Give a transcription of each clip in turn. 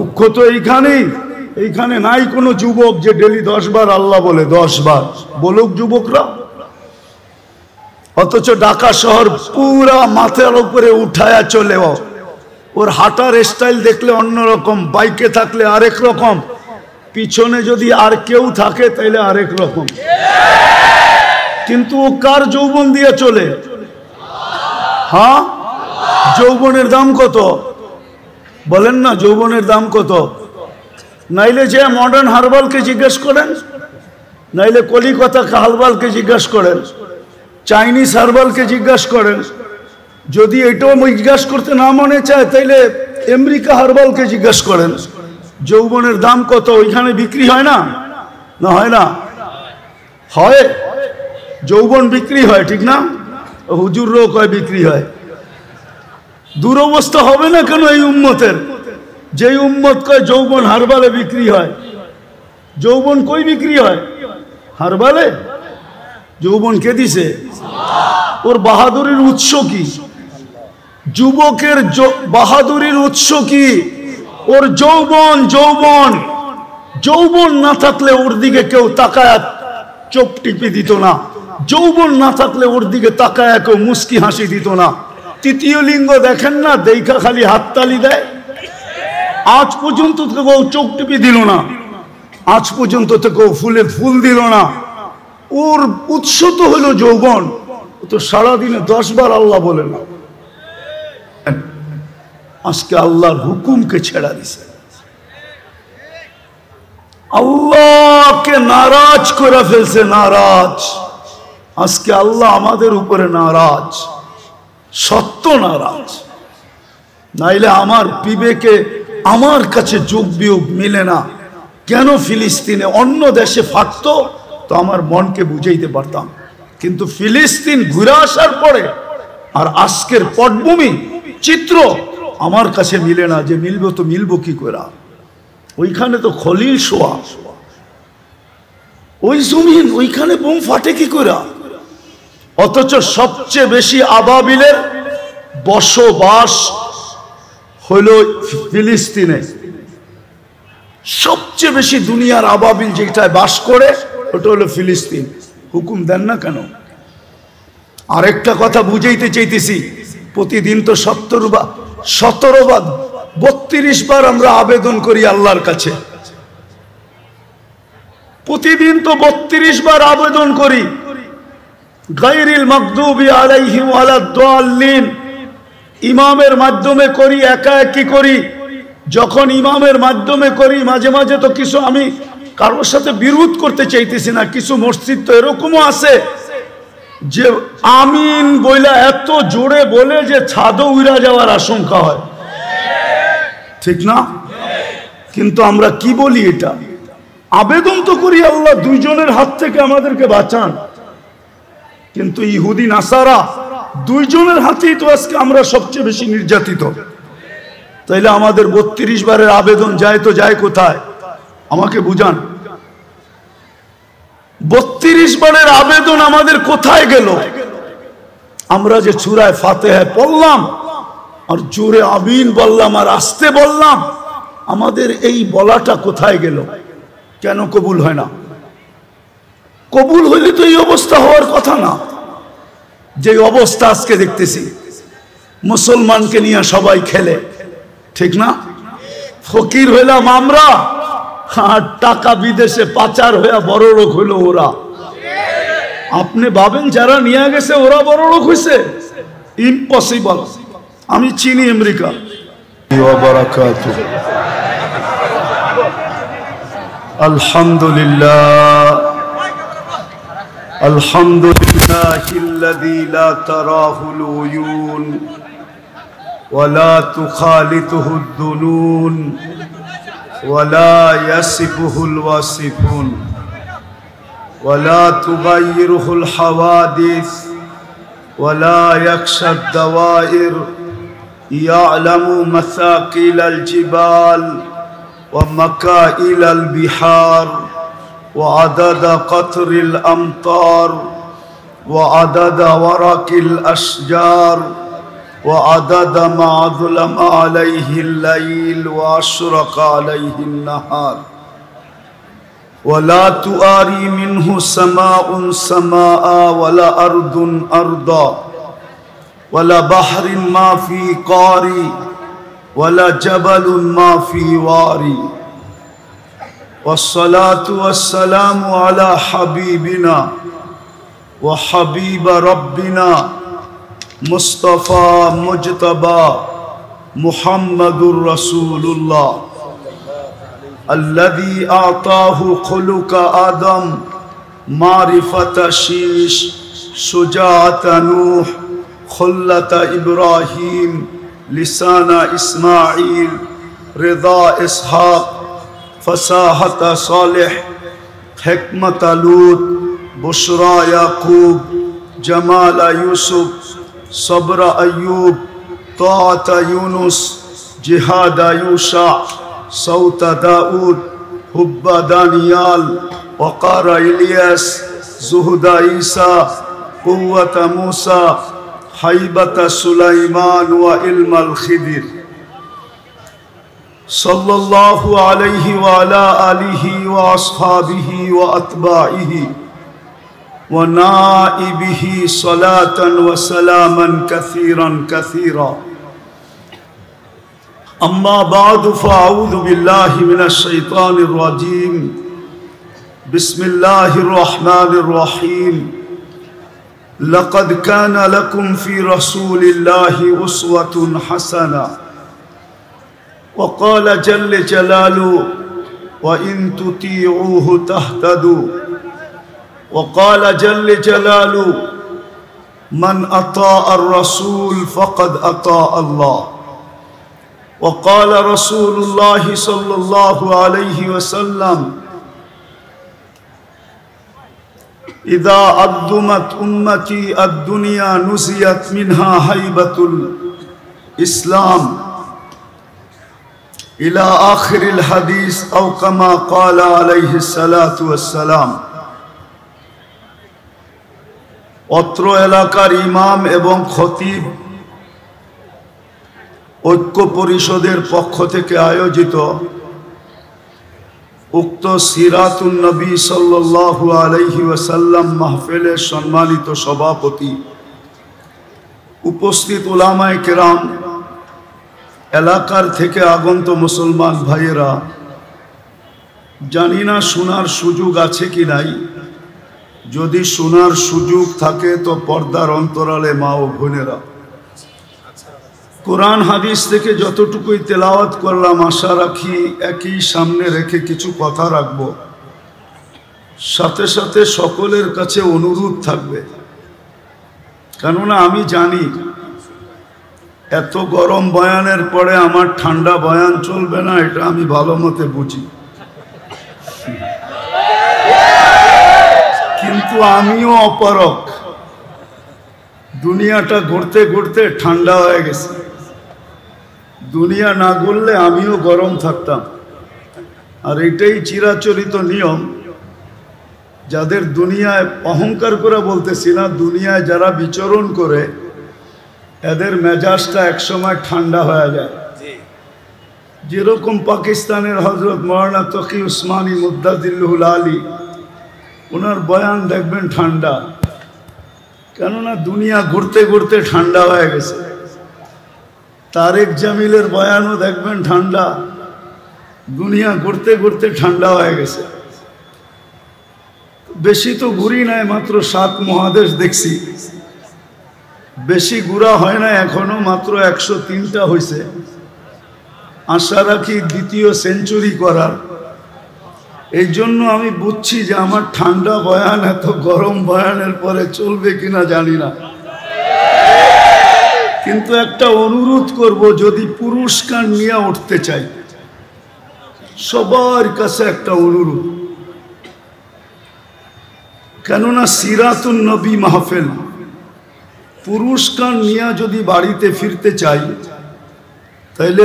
দুঃখ তো এইখানে নাই কোনো যুবক যে ডেলি 10 বার আল্লাহ বলে, 10 বার বলুক যুবকরা। অথচ ঢাকা শহর পুরা মাথার উপরে উঠায়া চলেও, ওর হাঁটার স্টাইল দেখলে অন্যরকম, বাইকে থাকলে আরেক রকম, পিছনে যদি আর কেউ থাকে তাইলে আরেক রকম। কিন্তু ও কার যৌবন দিয়ে চলে? হ্যাঁ, যৌবনের দাম কত বলেন না? যৌবনের দাম কত? নাইলে যে মডার্ন হারবালকে জিজ্ঞেস করেন, নাইলে কলিকাতা হারবালকে জিজ্ঞেস করেন, চাইনিজ হারবালকে জিজ্ঞাসা করেন। যদি এটাও জিজ্ঞাসা করতে না মনে চায় তাইলে আমেরিকা হারবালকে জিজ্ঞাসা করেন যৌবনের দাম কত। ওইখানে বিক্রি হয় না? না হয় না? হয়, যৌবন বিক্রি হয়, ঠিক না? হুজুরও কয় বিক্রি হয়। দুরবস্থা হবে না কেন এই উম্মতের? যেই উম্মত কয় যৌবন হারবালে বিক্রি হয়, যৌবন কই বিক্রি হয়? হারবালে। যৌবন কে দিছে? ওর বাহাদুরির উৎস কি? যুবকের বাহাদুরির উৎস কি? ওর যৌবন। যৌবন যৌবন না থাকলে ওর দিকে কেউ তাকায় চোখ টিপে দিত না। যৌবন না থাকলে ওর দিকে তাকায় কেউ মুস্কি হাসি দিত না। তৃতীয় লিঙ্গ দেখেন না, দেখা খালি হাততালি দেয়। আজ পর্যন্ত তো কেউ চোখ টিপে দিল না, আজ পর্যন্ত তো কেউ ফুলে ফুল দিল না। ওর উৎস তো হলো যৌবন। ও তো সারাদিনে 10 বার আল্লাহ বলে না। আজকে আল্লাহর হুকুমকে ছেড়া দিছে, আল্লাহকে নারাজ করে ফেলছে। নারাজ। আজকে আল্লাহ আমাদের উপরে নারাজ, সত্য নারাজ। নাইলে আমার বিবেকে আমার কাছে যোগ বিয়োগ মিলে না। কেন ফিলিস্তিনে অন্য দেশে ফাটতো তো আমার মনকে বুঝাইতে পারতাম, কিন্তু ফিলিস্তিন ঘুরে আসার পরে আর আজকের পটভূমি চিত্র আমার কাছে মিলে না। যে মিলবো তো মিলবো কি করে? ওইখানে তো খলিল শোয়া, ওই জমিন, ওইখানে বোম ফাটে কি করে? অথচ সবচেয়ে বেশি আবাবিলের বসবাস হইল ফিলিস্তিনে। সবচেয়ে বেশি দুনিয়ার আবাবিল যেটায় বাস করে ওটা হলো ফিলিস্তিন। হুকুম দেন না কেন? আরেকটা কথা বুঝাইতে চাইতেছি। প্রতিদিন তো 17 বার 32 বার আমরা আবেদন করি আল্লাহর কাছে। প্রতিদিন তো 32 বার আবেদন করি, গায়রিল মাগদুবি আলাইহিম ওয়ালাদ-দাল্লিন। ইমামের মাধ্যমে করি, একা একই করি। যখন ইমামের মাধ্যমে করি, মাঝে মাঝে তো কিছু, আমি কারোর সাথে বিরোধ করতে চাইতেছি না, কিছু মসজিদ তো এরকমও আছে যে আমিন বইলা এত জোরে বলে যে ছাদও উড়া যাওয়ার আশঙ্কা হয়, ঠিক না? কিন্তু আমরা কি বলি? এটা আবেদন তো করি আল্লাহ 2 জনের হাত থেকে আমাদেরকে বাঁচান, কিন্তু ইহুদি নাসারা 2 জনের হাতেই তো আজকে আমরা সবচেয়ে বেশি নির্যাতিত। তাইলে আমাদের 32 বারের আবেদন যায় তো যায় কোথায়? আমাকে বুঝান। 32 বারের আবেদন আমাদের কোথায় গেল? আমরা যে সূরা ফাতিহা পড়লাম আর জোরে আমিন বললাম আর আস্তে বললাম, আমাদের এই বলাটা কোথায় গেল? কেন কবুল হয় না? কবুল হইলে তো এই অবস্থা হওয়ার কথা না। যে অবস্থা আজকে দেখতেছি, মুসলমানকে নিয়ে সবাই খেলে, ঠিক না? ফকির হইলাম আমরা, আর টাকা বিদেশে পাচার হইয়া বড় লোক হইল ওরা। আপনি ভাবেন যারা নিয়ে গেছে ওরা বড় লোক হইছে? ইম্পসিবল। আমি চিনি আমেরিকা। আলহামদুলিল্লাহ, আলহামদুলিল্লাহিল্লাযী লা তারাহুল উয়ুন ওয়া লা তুখালিতুহুদ দুনুন ওয়া লা ইয়াসিফুহুল ওয়াসিফুন ওয়া লা তুগায়্যিরুহুল হাওয়াদিস ওয়া লা ইয়াখশাদ দাওয়াইর ইয়ালামু মাসাকিলাল জিবাল ওয়া মাকাইলাল বিহার وعدد قطر الأمطار وعدد ورق الأشجار وعدد ما ظلم عليه الليل وأشرق عليه النهار ولا تواري منه سماء سماء ولا أرض أرضا ولا بحر ما في قاري ولا جبل ما في واري والصلاة والسلام على حبيبنا وحبيب ربنا مصطفى مجتبى محمد رسول الله الذي أعطاه خلق آدم معرفة شيش شجاعة نوح خلة إبراهيم لسان إسماعيل رضا إسحاق فصاحة صالح حكمة لوط بشرى يعقوب جمال يوسف صبر أيوب طاعة يونس جهاد يوشع صوت داود حب دانيال وقار إلياس زهد عيسى قوة موسى حيبة سليمان وعلم الخضر صلى الله عليه وعلى آله وأصحابه وأتباعه ونائبه صلاة وسلاما كثيرا كثيرا أما بعد فأعوذ بالله من الشيطان الرجيم بسم الله الرحمن الرحيم لقد كان لكم في رسول الله أسوة حسنة وقال جل جلاله وإن تطيعوه تهتدوا وقال جل جلاله من أطاع الرسول فقد أطاع الله وقال رسول الله صلى الله عليه وسلم إذا أظمت أمتي الدنيا نزيت منها هيبة الإسلام إلى آخر الحديث أو كما قال عليه الصلاة والسلام অত্র এলাকার ইমাম এবং খতিব ঐক্য পরিষদের পক্ষ থেকে আয়োজিত উক্ত সিরাতুন নবী সাল্লাল্লাহু আলাইহি ওয়াসাল্লাম মাহফিলের সম্মানিত সভাপতি, উপস্থিত উলামায়ে কেরাম, এলাকার থেকে আগত মুসলমান ভাইয়েরা, জানি না শোনার সুযোগ আছে কি নাই। যদি শোনার সুযোগ থাকে তো পর্দার অন্তরালে মা ও বোনেরা, কোরআন হাদিস থেকে যতটুকুই তেলাওয়াত করলাম আশা রাখি একই সামনে রেখে কিছু কথা রাখব। সাথে সাথে সকলের কাছে অনুরোধ থাকবে, কেননা আমি জানি এত গরম বয়ানের পরে আমার ঠান্ডা বয়ান চলবে না, এটা আমি ভালো মতে বুঝি। কিন্তু আমিও অপারক, দুনিয়াটা ঘুরতে ঘুরতে ঠান্ডা হয়ে গেছে। দুনিয়া না ঘুরলে আমিও গরম থাকতাম। আর এটাই চিরাচরিত নিয়ম। যাদের দুনিয়ায় অহংকার করে বলতেছি না, দুনিয়ায় যারা বিচরণ করে এদের মেজাজটা একসময় ঠান্ডা হয়ে যায়। যেরকম পাকিস্তানের হজরত মৌলানা তকি উসমানী মুদ্দাদিল্লুহুল আলী, ওনার বয়ান দেখবেন ঠান্ডা, কেননা দুনিয়া ঘুরতে ঘুরতে ঠান্ডা হয়ে গেছে। তারেক জামিলের বয়ানও দেখবেন ঠান্ডা, দুনিয়া ঘুরতে ঘুরতে ঠান্ডা হয়ে গেছে। বেশি তো ঘুরি নাই, মাত্র 7 মহাদেশ দেখছি, বেশি ঘুরা হয় না এখনো, মাত্র 103টা হয়েছে। আশা রাখি দ্বিতীয় সেঞ্চুরি করার। এই জন্য আমি বুঝছি যে আমার ঠান্ডা বয়ান এত গরম বয়ানের পরে চলবে কিনা জানি না। কিন্তু একটা অনুরোধ করব, যদি পুরস্কার নিয়ে উঠতে চাই, সবার কাছে একটা অনুরোধ, কেননা সিরাতুন নবী মাহফিল, পুরস্কার নিয়ে যদি বাড়িতে ফিরতে চাই তাহলে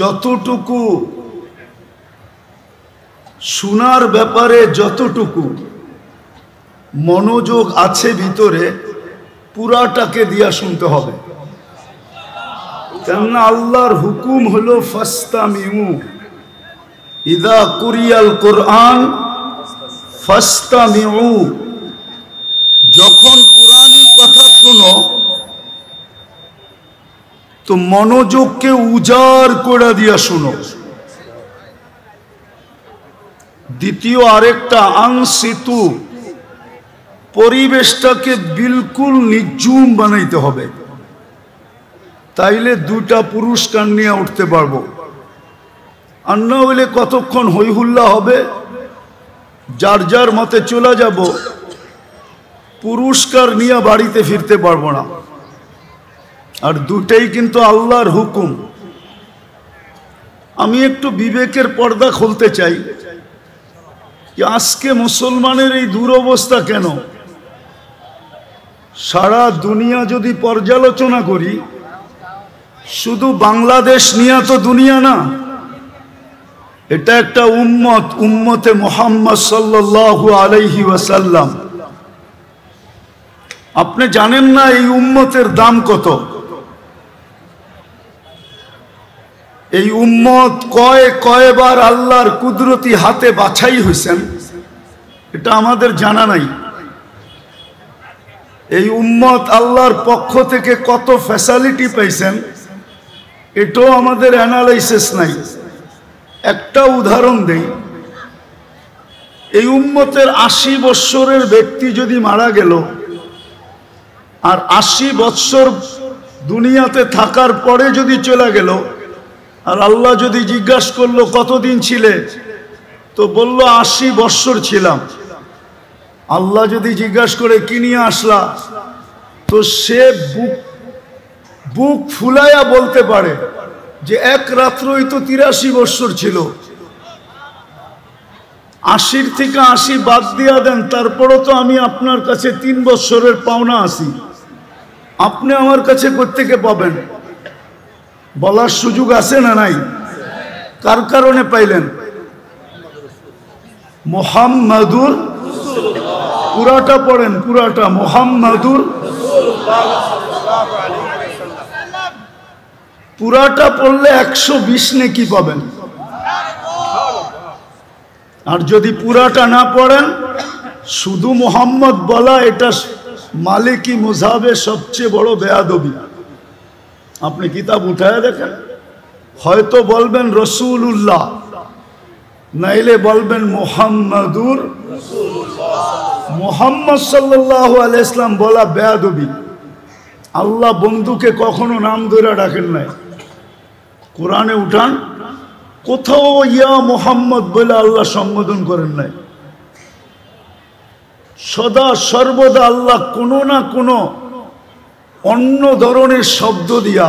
যতটুকু শোনার ব্যাপারে যতটুকু মনোযোগ আছে ভিতরে, পুরাটাকে দিয়া শুনতে হবে। কেননা আল্লাহর হুকুম হলো ফাস্তামিউ, ইদা কুরিয়াল কোরআন ফাস্তামিউ, যখন কোরআনী কথা শুনো তো মনোযোগকে উজাড় করে দিয়া শুনো। দ্বিতীয় আরেকটা আনসিতু, পরিবেশটাকে বিলকুল নিঝুম বানাইতে হবে, তাইলে দুটা পুরস্কার নিয়ে উঠতে পারবো। আর না হইলে কতক্ষণ হইহুল্লা হবে, যার যার মতে চলে যাব, পুরস্কার নিয়ে বাড়িতে ফিরতে পারবো না। আর দুটাই কিন্তু আল্লাহর হুকুম। আমি একটু বিবেকের পর্দা খুলতে চাই যে আজকে মুসলমানের এই দুরবস্থা কেন। সারা দুনিয়া যদি পর্যালোচনা করি, শুধু বাংলাদেশ নিয়ে তো দুনিয়া না, এটা একটা উম্মত, উম্মতে মুহাম্মদ সাল্লাল্লাহু আলাইহি ওয়াসাল্লাম। আপনি জানেন না এই উম্মতের দাম কত? এই উম্মত কয়বার আল্লাহর কুদরতি হাতে বাছাই হয়েছেন, এটা আমাদের জানা নাই। এই উম্মত আল্লাহর পক্ষ থেকে কত ফ্যাসিলিটি পাইছেন, এটাও আমাদের অ্যানালাইসিস নাই। একটা উদাহরণ দেই, এই উম্মতের 80 বৎসরের ব্যক্তি যদি মারা গেল, আর 80 বৎসর দুনিয়াতে থাকার পরে যদি চলে গেল, আর আল্লাহ যদি জিজ্ঞাসা করলো কতদিন ছিলে, তো বলল 80 বৎসর ছিলাম। আল্লাহ যদি জিজ্ঞাসা করে কি নিয়ে আসলা, তো সে বুক ফুলাইয়া বলতে পারে যে এক রাত্রই তো 83 বৎসর ছিল। 80 থেকে 80 বাদ দিয়া দেন, তারপরও তো আমি আপনার কাছে 3 বৎসরের পাওনা আছি, আপনি আমার কাছে কোত্থেকে পাবেন? বলার সুযোগ আছে না নাই? কার কারণে পাইলেন? মুহাম্মাদুর, পুরাটা পড়েন, পুরাটা মুহাম্মাদুর, পুরাটা পড়লে 120 নেকি পাবেন। আর যদি পুরাটা না পড়েন, শুধু মুহাম্মদ বলা, এটা মালিকি মুযহাবে সবচেয়ে বড় বেয়াদবি। আপনি কিতাব উঠায় দেখেন, হয়তো বলবেন রসুলুল্লাহ, নাইলে বলবেন মুহাম্মাদুর। মুহাম্মদ সাল্লাল্লাহু আলাইহি ওয়াসাল্লাম বলা বেয়াদবি। আল্লাহ বন্ধুকে কখনো নাম ধরে ডাকেন নাই। কোরআনে উঠান, কোথাও ইয়া মুহাম্মদ বলে আল্লাহ সম্বোধন করেন নাই। সদা সর্বদা আল্লাহ কোনো না কোনো অন্য ধরনের শব্দ দিয়া,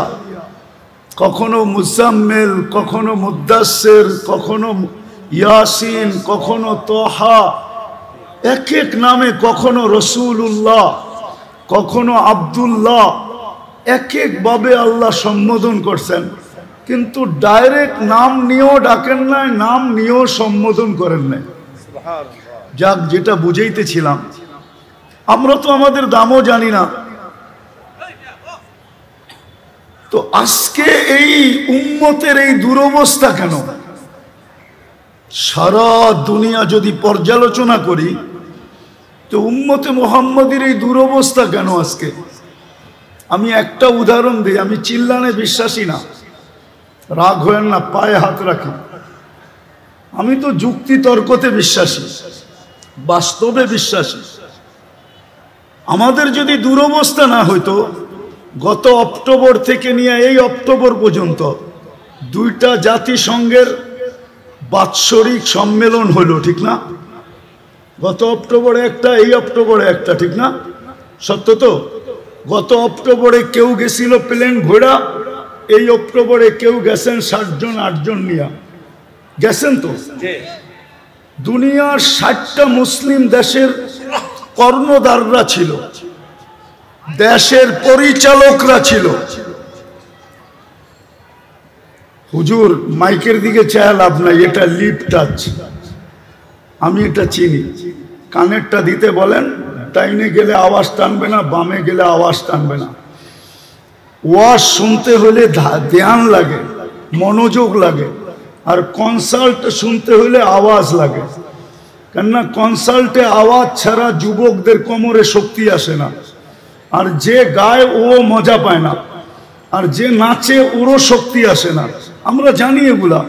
কখনো মুজাম্মিল, কখনো মুদ্দাসসির, কখনো ইয়াসিন, কখনো তোহা, এক এক নামে, কখনো রসুলুল্লাহ, কখনো আব্দুল্লাহ, এক এক ভাবে আল্লাহ সম্বোধন করছেন। কিন্তু ডাইরেক্ট নাম নিয়েও ডাকেন নাই, নাম নিয়েও সম্বোধন করেন নাই। যাক, যেটা বুঝাইতেছিলাম, আমরা তো আমাদের দামও জানি না। তো আজকে এই উম্মতের এই দুরবস্থা কেন? সারা দুনিয়া যদি পর্যালোচনা করি, তো উম্মতে মুহাম্মদের এই দুরবস্থা কেন আজকে? আমি একটা উদাহরণ দিই, আমি চিল্লানে বিশ্বাসী না, রাগ হয়েন না, পায়ে হাত রাখি। আমি তো যুক্তি তর্কতে বিশ্বাসী, বাস্তবে বিশ্বাসী। আমাদের যদি দুরবস্থা না হইতো, গত অক্টোবর থেকে নিয়ে এই অক্টোবর পর্যন্ত 2টা জাতিসংঘের বাৎসরিক সম্মেলন হলো, ঠিক না? গত অক্টোবরে একটা, এই অক্টোবরে একটা, ঠিক না? সত্য তো? গত অক্টোবরে কেউ গেছিল প্লেন ঘোড়া, এই অক্টোবরে কেউ গেছেন 60 জন 8 জন নিয়ে গেছেন। তো দুনিয়ার 60টা মুসলিম দেশের কর্ণধাররা ছিল, দেশের পরিচালকরা ছিল। হুজুর মাইকের দিকে চায় লাভ নাই, এটা লিপ টাচ, আমি এটা চিনি। কানেরটা দিতে বলেন, ডাইনে গেলে আওয়াজ টানবে না, বামে গেলে আওয়াজ টানবে না। ওয়াজ শুনতে হলে ধ্যান লাগে, মনোযোগ লাগে, আর কনসাল্ট শুনতে হলে আওয়াজ লাগে। কেননা কনসাল্টে আওয়াজ ছাড়া যুবকদের কোমরে শক্তি আসে না, আর যে গায় ও মজা পায় না, আর যে নাচে ওরও শক্তি আসে না। আমরা জানি এগুলা।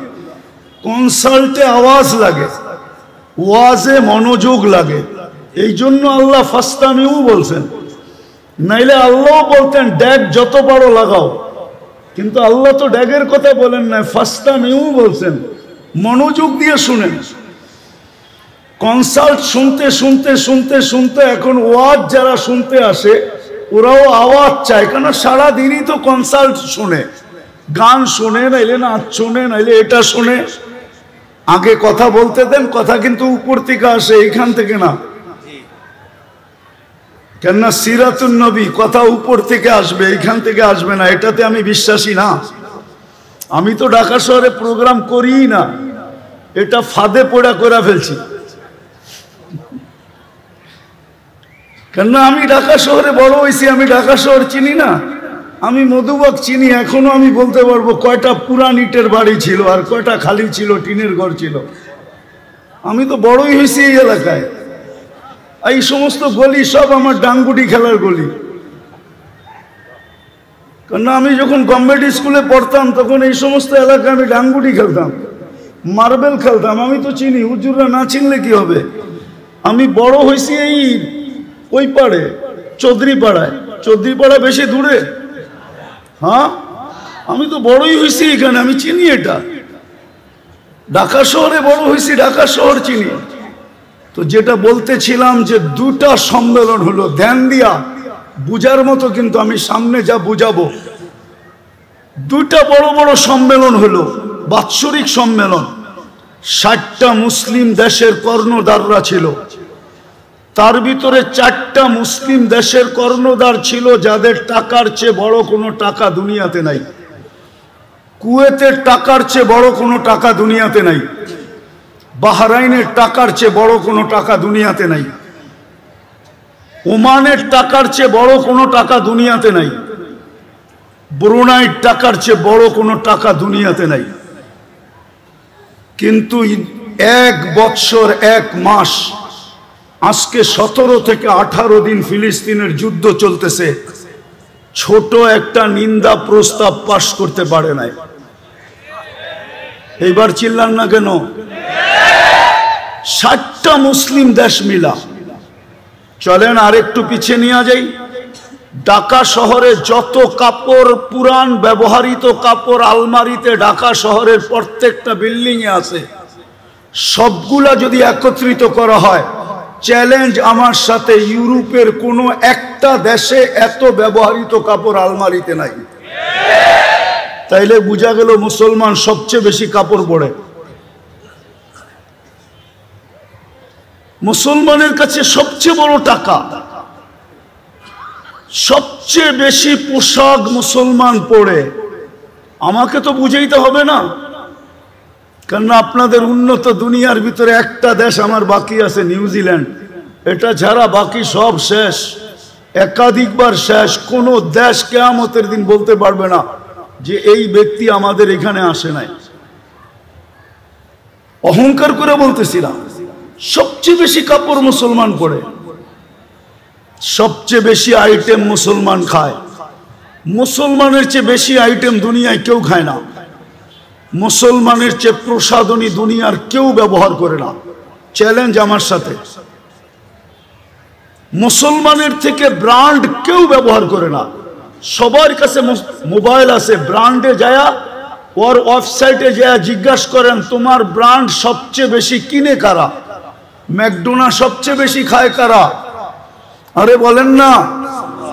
কনসাল্টে আওয়াজ লাগে, ওয়াজে মনোযোগ লাগে। এই জন্য আল্লাহ ফাস্তামিউ বলছেন, নাইলে আল্লাহ বলতেন ড্যাগ যত পারো লাগাও, কিন্তু আল্লাহ তো ড্যাগের কথা বলেন না, ফাস্তামিউ বলছেন, মনোযোগ দিয়ে শুনেন। কনসাল্ট শুনতে শুনতে শুনতে শুনতে এখন ওয়াজ যারা শুনতে আসে ওরাও আওয়াজ চায়, কেন সারাদিনই তো কনসাল্ট শুনে, গান শুনে, নাইলে নাচ শুনে, নাইলে এটা শুনে। আগে কথা বলতে দেন, কথা কিন্তু উপর থেকে আসে, এইখান থেকে না। কেননা সিরাতুন নবী কথা উপর থেকে আসবে, এইখান থেকে আসবে না, এটাতে আমি বিশ্বাসী না। আমি তো ঢাকা শহরে প্রোগ্রাম করিই না, এটা ফাঁদে পড়া করে ফেলছি। কেননা আমি ঢাকা শহরে বড় হয়েছি, আমি ঢাকা শহর চিনি না। আমি মধুবাগ চিনি, এখনো আমি বলতে পারবো কয়টা পুরান ইটের বাড়ি ছিল আর কয়টা খালি ছিল, টিনের ঘর ছিল। আমি তো বড়ই হয়েছি এই এলাকায়। এই সমস্ত গলি সব আমার ডাঙ্গুটি খেলার গলি। কেননা আমি যখন গভর্নমেন্ট স্কুলে পড়তাম তখন এই সমস্ত এলাকায় আমি ডাঙ্গুটি খেলতাম, মার্বেল খেলতাম। আমি তো চিনি, হুজুররা না চিনলে কি হবে। আমি বড় হয়েছি এই ওই পাড়ে, চৌধুরীপাড়ায়। চৌধুরীপাড়া বেশি দূরে? হ্যাঁ, আমি তো বড়ই হয়েছি এখানে, আমি চিনি এটা। ঢাকা শহরে বড় হয়েছি, ঢাকা শহর চিনি। তো যেটা বলতেছিলাম যে দুটা সম্মেলন হলো, ধ্যান দিয়া বুঝার মতো, কিন্তু আমি সামনে যা বুঝাবো। দুটা বড় বড় সম্মেলন হলো, বাৎসরিক সম্মেলন। 60টা মুসলিম দেশের কর্ণধাররা ছিল, তার ভিতরে 4টা মুসলিম দেশের কর্ণধার ছিল যাদের টাকার চেয়ে বড় কোনো টাকা দুনিয়াতে নাই। কুয়েতের টাকার চেয়ে বড় কোনো টাকা দুনিয়াতে নাই, বাহরাইনের টাকার চেয়ে বড় কোনো টাকা দুনিয়াতে নাই, ওমানের টাকার চেয়ে বড় কোনো টাকা দুনিয়াতে নাই, ব্রুনাইয়ের টাকার চেয়ে বড় কোনো টাকা দুনিয়াতে নাই। কিন্তু 1 বৎসর 1 মাস, আজকে 17 থেকে 18 দিন ফিলিস্তিনের যুদ্ধ চলতেছে, ছোট একটা নিন্দা প্রস্তাব পাশ করতে পারে নাই। এইবার চিল্লান না কেন? 60টা মুসলিম দেশ মিলা। চলেন আর একটু পিছিয়ে নিয়ে যাই। ঢাকা শহরে যত কাপড়, পুরান ব্যবহৃত কাপড় আলমারিতে ঢাকা শহরের প্রত্যেকটা বিল্ডিং এ আছে, সবগুলা যদি একত্রিত করা হয়, চ্যালেঞ্জ আমার সাথে, ইউরোপের কোনো একটা দেশে এত ব্যবহৃত কাপড় আলমারিতে নাই। তাইলে বোঝা গেল মুসলমান সবচেয়ে বেশি কাপড় পরে। মুসলমানের কাছে সবচেয়ে বড় টাকা, সবচেয়ে বেশি পোশাক মুসলমান পরে। আমাকে তো বুঝাইতে হবে না, কারণ আপনাদের উন্নত দুনিয়ার ভিতরে একটা দেশ আমার বাকি আছে, নিউজিল্যান্ড। এটা ছাড়া বাকি সব শেষ, একাধিকবার শেষ। কোন দেশ কিয়ামতের দিন বলতে পারবে না যে এই ব্যক্তি আমাদের এখানে আসে নাই। অহংকার করে বলতেছিলাম, সবচেয়ে বেশি কাপড় মুসলমান পরে, সবচেয়ে বেশি আইটেম মুসলমান খায়। মুসলমানের চেয়ে বেশি আইটেম দুনিয়ায় কেউ খায় না, মুসলমানের চেয়ে প্রসাধনী দুনিয়ার কেউ ব্যবহার করে না। চ্যালেঞ্জ আমার সাথে। মুসলমানের থেকে ব্র্যান্ড কেউ ব্যবহার করে না। সবার কাছে মোবাইল আছে, ব্র্যান্ডে যায়, ওর ওয়েবসাইটে যায় জিজ্ঞাসা করেন তোমার ব্র্যান্ড সবচেয়ে বেশি কিনে কারা, ম্যাকডোনাল্ড সবচেয়ে বেশি খায় কারা, আরে বলেন না,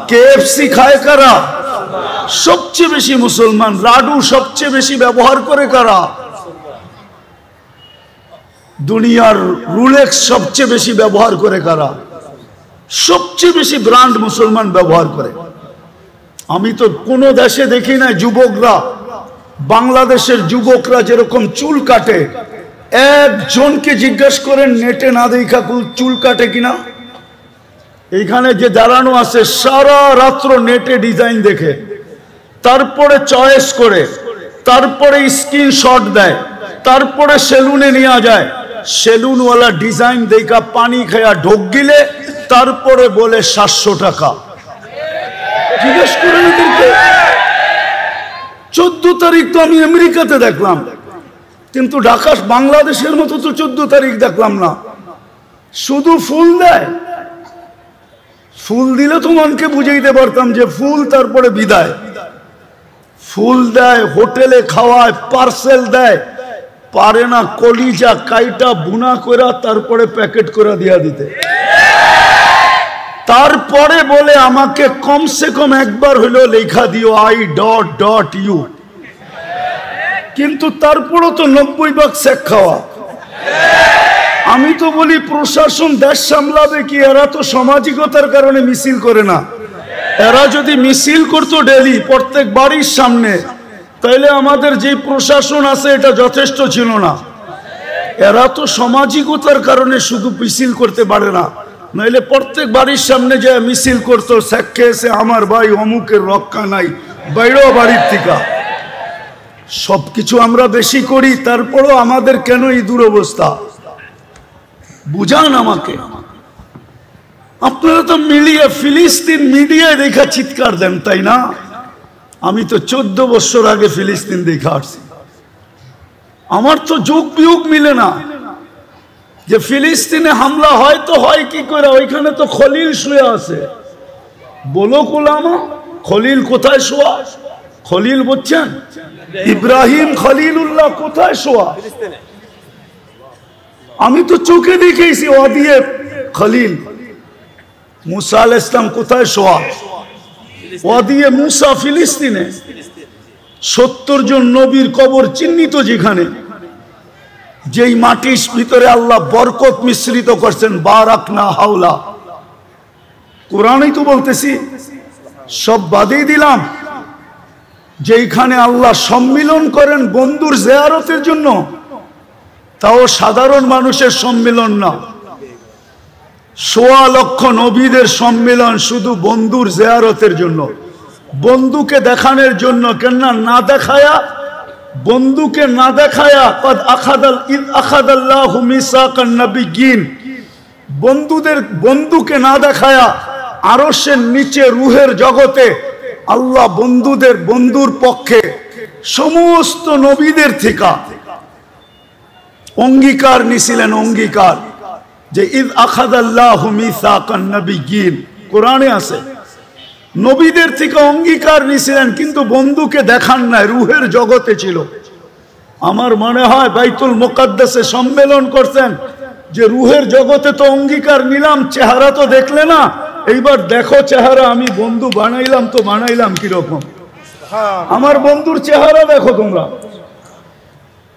কেএফসি খায় কারা, সবচেয়ে বেশি মুসলমান। লাডু সবচেয়ে বেশি ব্যবহার করে কারা, দুনিয়ার রুলেক্স সবচেয়ে বেশি ব্যবহার করে কারা, সবচেয়ে বেশি ব্র্যান্ড মুসলমান ব্যবহার করে। আমি তো কোনো দেশে দেখি না যুবকরা, বাংলাদেশের যুবকরা যেরকম চুল কাটে, একজনকে জিজ্ঞেস করেন নেটে না দেখা চুল কাটে কিনা। এইখানে যে দাঁড়ানো আছে সারা রাত্র নেটে ডিজাইন দেখে, তারপরে চয়েস করে, তারপরে স্ক্রিনশট দেয়, তারপরে সেলুনে নিয়ে যায়, সেলুনওয়ালা ডিজাইন দেখা পানি খায়া ঢোক গিলে তারপরে বলে 700 টাকা। জিজ্ঞেস করেন এদেরকে। 14 তারিখ তো আমি আমেরিকাতে দেখলাম, কিন্তু ঢাকা বাংলাদেশের মতো তো 14 তারিখ দেখলাম না। শুধু ফুল দেয়। ফুল দিলে তো মনকে বুঝাইতে পারতাম যে ফুল, তারপরে বিদায়। ফুল দেয়, হোটেলে খাওয়ায়, পার্সেল দেয়, পারে না কলিজা কাইটা বুনা করা তারপরে প্যাকেট করে দিয়া দিতে। তারপরে বলে আমাকে কমসে কম একবার হইলো লেখা দিও I.U। কিন্তু তারপরও তো 90 চেক খাওয়া। আমি তো বলি প্রশাসন দেশ সামলাবে কি? এরা তো সামাজিকতার কারণে মিছিল করে না। এরা যদি মিছিল করতো ডেলি প্রত্যেক বাড়ির সামনে, তাইলে আমাদের যে প্রশাসন আছে এটা যথেষ্ট ছিল না। এরা তো সামাজিকতার কারণে শুধু মিছিল করতে পারে না, নাইলে প্রত্যেক বাড়ির সামনে যে মিছিল করতো, সাক্ষে আমার ভাই অমুকের রক্ষা নাই, বাইরে বাড়ির থেকে। সবকিছু আমরা বেশি করি, তারপরও আমাদের কেন এই দুরবস্থা? বুঝান আমাকে। আপনারা তো মিডিয়া, ফিলিস্তিন মিডিয়ায় দেখা চিৎকার দেন, তাই না? আমি তো 14 বছর আগে ফিলিস্তিন দেখা আসছি। আমার তো যোগ বিয়োগ মিলে না যে ফিলিস্তিনে হামলা হয় তো হয় কি করে? ওইখানে তো খলিল শুয়ে আছে। বলো গোলামা, খলিল কোথায় শোয়া? খলিল বুঝছেন? ইব্রাহিম খলিলুল্লাহ কোথায় শোয়া? আমি তো চোখে দেখেছি ওয়াদিয়ে খলিল। মুসা আলাইহিস সালাম কোথায় শোয়া? ওয়াদিয়ে মুসা ফিলিস্তিনে। 70 জন নবীর কবর চিহ্নিত যেখানে, যেই মাটির ভিতরে আল্লাহ বরকত মিশ্রিত করছেন, বারাকনা হাওলা। কোরআনই তো বলতেছি। সব বাদেই দিলাম, যেইখানে আল্লাহ সম্মিলন করেন বন্ধুর জিয়ারতের জন্য, তাও সাধারণ মানুষের সম্মিলন না। 1.25 লক্ষ নবীদের সম্মিলন শুধু বন্ধুর জিয়ারতের জন্য, বন্ধুকে দেখানোর জন্য। কেন না দেখায়া, বন্ধুকে না দেখায়া, কদ আখাদাল্লাহু মিসাকান নাবিয়্যিন, বন্ধুকে না দেখায়া আরশের নিচে রূহের জগতে আল্লাহ বন্ধুর পক্ষে সমস্ত নবীদের থেকে অঙ্গীকার নিছিলেন। অঙ্গীকার যে ইদ আখাদাল্লাহু মিসাকান নাবিয়্যিন, কোরআনে আছে। নবীদের থেকে অঙ্গীকার নিছিলেন, কিন্তু বন্ধুকে দেখান নাই, রূহের জগতে ছিল। আমার মনে হয় বাইতুল মুকাদ্দাসে সম্মেলন করছেন যে রূহের জগতে তো অঙ্গীকার নিলাম, চেহারা তো দেখলে না, এইবার দেখো চেহারা আমি বন্ধু বানাইলাম তো বানাইলাম কিরকম। আমার বন্ধুর চেহারা দেখো তোমরা।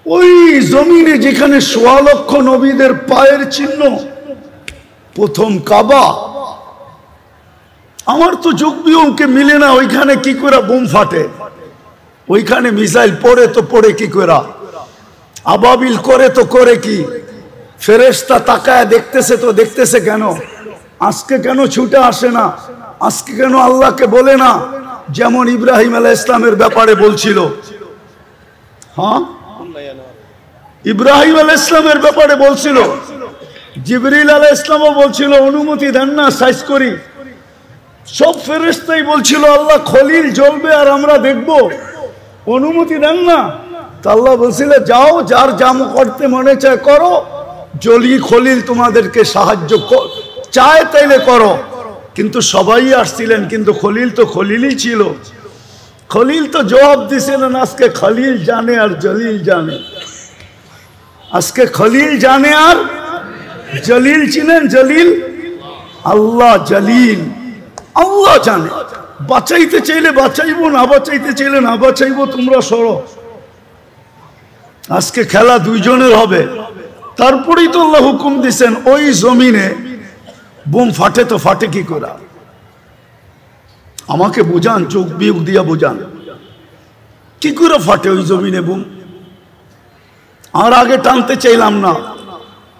ওই জমিনে যেখানে 1.25 লক্ষ নবীদের পায়ের চিহ্ন, প্রথম কাবা। আমার তো যোগ বিয়োগকে মিলে না, ওইখানে কি করে বোম ফাটে? ওইখানে মিসাইল পড়ে তো পড়ে কি করে? আবাবিল করে তো করে কি? ফেরেশতা তাকায় দেখতেছে তো দেখতেছে কেন? আজকে কেন ছুটে আসে না? আজকে কেন আল্লাহকে বলে না? যেমন ইব্রাহিম আলাইহিস সালামের ব্যাপারে বলছিল। হ্যাঁ, ইব্রাহিম আলাইহিস সালামের ব্যাপারে বলছিল, জিবরিল আলাইহিস সালামও বলছিল অনুমতি দেন না সাইজ করি। সব ফেরেশতাই বলছিল আল্লাহ খলিল জ্বলবে আর আমরা দেখব, অনুমতি দেন না। তা আল্লাহ বলছিল যাও, যার জাম করতে মনে চায় করো, জলি খলিল তোমাদেরকে সাহায্য চায় তাইলে করো। কিন্তু সবাই আসছিলেন, কিন্তু খলিল তো খলিলই ছিল। খলিল তো জবাব দিছিলেন, আজকে খলিল জানে আর জলিল জানে। আজকে খলিল জানে আর জলিল চিনেন। জলিল আল্লাহ, জলিল আল্লাহ জানে। বাঁচাইতে চাইলে বাঁচাইবো, না বাঁচাইতে চাইলে না বাঁচাইবো, তোমরা সরো। আজকে খেলা দুইজনের হবে। তারপরেই তো আল্লাহ হুকুম দিছেন ওই জমিনে বোম ফাটে তো ফাটে কি করে? আমাকে বুঝান, চোখ বিয়োগ দিয়া বুঝান, কি করে ফাটে ওই জমিনে বোম? আর আগে টানতে চাইলাম না,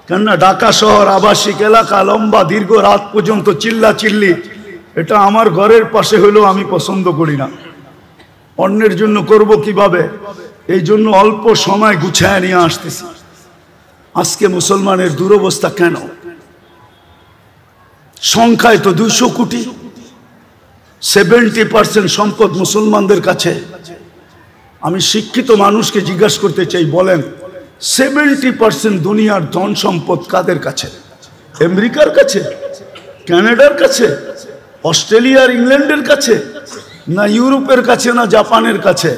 কেননা ঢাকা শহর আবাসিক এলাকা, লম্বা দীর্ঘ রাত পর্যন্ত চিল্লা চিল্লি, এটা আমার ঘরের পাশে হলেও আমি পছন্দ করি না। অন্যের জন্য করব কিভাবে, এই জন্য অল্প সময় গুছায় নিয়ে আসতেছি। আজকে মুসলমানের দুরবস্থা কেন? সংখ্যায় তো 200 কোটি, 70% সম্পদ মুসলমানদের কাছে। আমি শিক্ষিত মানুষকে জিজ্ঞাসা করতে চাই, বলেন 70% দুনিয়ার ধন সম্পদ কাদের কাছে? আমেরিকার কাছে, কানাডার কাছে, অস্ট্রেলিয়ার ইংল্যান্ডের কাছে, না ইউরোপের কাছে, না জাপানের কাছে?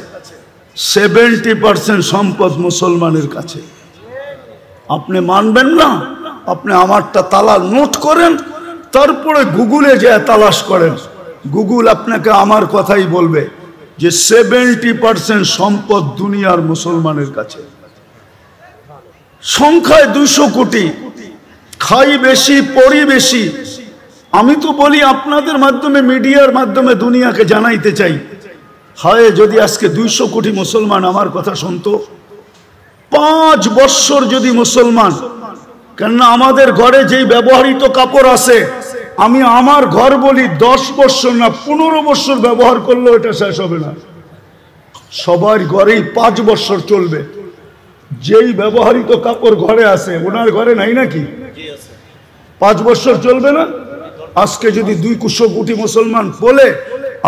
70% সম্পদ মুসলমানের কাছে। আপনি মানবেন না? আপনি আমারটা তালা নোট করেন, তারপরে গুগলে যে তালাশ করেন, গুগল আপনাকে আমার কথাই বলবে যে 70% সম্পদ দুনিয়ার মুসলমানের কাছে। সংখ্যায় 200 কোটি, খাই বেশি, পড়ি বেশি। আমি তো বলি আপনাদের মাধ্যমে, মিডিয়ার মাধ্যমে দুনিয়াকে জানাইতে চাই, হায় যদি আজকে 200 কোটি মুসলমান আমার কথা শুনতো। 5 বৎসর যদি মুসলমান, কেননা আমাদের ঘরে যেই ব্যবহৃত কাপড় আছে, আমি আমার ঘর বলি 10 বৎসর না 15 বৎসর ব্যবহার করলেও এটা শেষ হবে না। সবার ঘরেই 5 বৎসর চলবে। যেই ব্যবহৃত কাপড় ঘরে আছে, ওনার ঘরে নাই নাকি? 5 বৎসর চলবে না? আজকে যদি 200 কোটি মুসলমান বলে,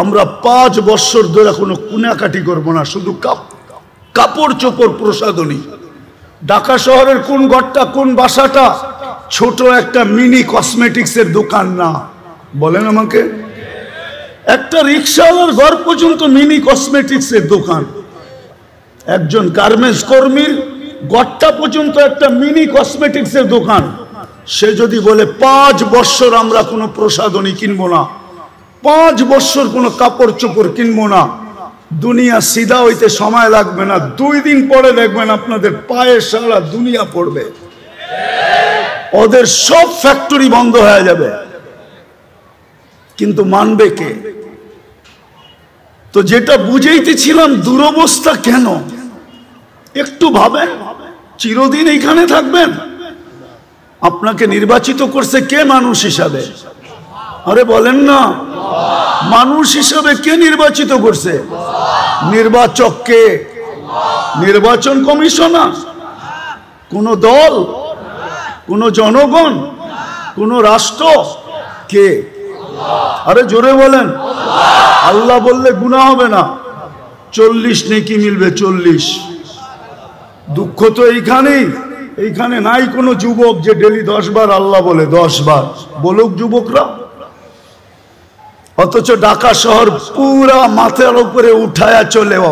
আমরা 5 বৎসর ধরে কোনো কুনাকাটি করবো না, শুধু কাপড় চোপড় প্রসাধনী। ঢাকা শহরের কোন ঘরটা, কোন বাসাটা ছোট একটা মিনি কসমেটিক্সের দোকান না? বলেন আমাকে। একটা রিক্সাওয়ালার ঘর পর্যন্ত মিনি কসমেটিক্সের দোকান। একজন গার্মেন্টস কর্মীর ঘরটা পর্যন্ত একটা মিনি কসমেটিক্সের দোকান। সে যদি বলে 5 বৎসর আমরা কোনো প্রসাধনী কিনবো না, 5 বৎসর কোনো কাপড় চোপড় কিনবো না, দুনিয়া সিধা হইতে সময় লাগবে না, 2 দিন পরে দেখবেন আপনাদের পায়ে সারা দুনিয়া পড়বে। ওদের সব ফ্যাক্টরি বন্ধ হয়ে যাবে। কিন্তু মানবে কে? তো যেটা বুঝাইতেছিলাম, দুরবস্থা কেন একটু ভাবেন। চিরদিন এইখানে থাকবেন? আপনাকে নির্বাচিত করছে কে মানুষ হিসাবে? আরে বলেন না, মানুষ হিসাবে কে নির্বাচিত করছে? নির্বাচক কে? নির্বাচন কমিশনার? কোন দল? কোন জনগণ? কোন রাষ্ট্র? কে? আরে জোরে বলেন। আল্লাহ বললে গুনাহ হবে না, 40 নেকি মিলবে। 40। দুঃখ তো এইখানে নাই কোনো যুবক যে ডেলি 10 বার আল্লাহ বলে। 10 বার বলুক যুবকরা। অথচ ঢাকা শহর পুরা মাথার উপরে উঠায়া চলেও,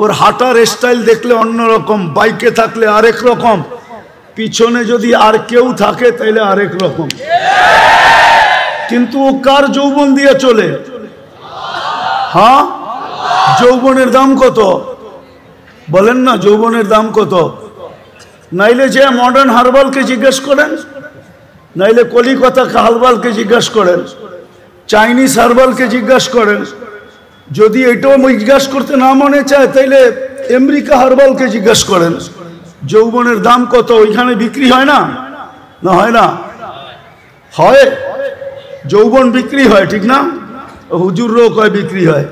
ওর হাঁটার স্টাইল দেখলে অন্যরকম, বাইকে থাকলে আরেক রকম, পিছনে যদি আর কেউ থাকে তাইলে আরেক রকম। কিন্তু ও কার যৌবন দিয়ে চলে? হ্যাঁ, যৌবনের দাম কত? বলেন না, যৌবনের দাম কত? নাইলে যে মডার্ন হারবালকে জিজ্ঞেস করেন, নাইলে কলিকাতা হারবালকে জিজ্ঞেস করেন, চাইনিজ হারবালকে জিজ্ঞাসা করেন। যদি এটাও জিজ্ঞাসা করতে না মনে চায়, তাইলে আমেরিকা হারবালকে জিজ্ঞাসা করেন যৌবনের দাম কত। ওইখানে বিক্রি হয় না? না হয় না? হয়, যৌবন বিক্রি হয়, ঠিক না? হুজুরও কয় বিক্রি হয়।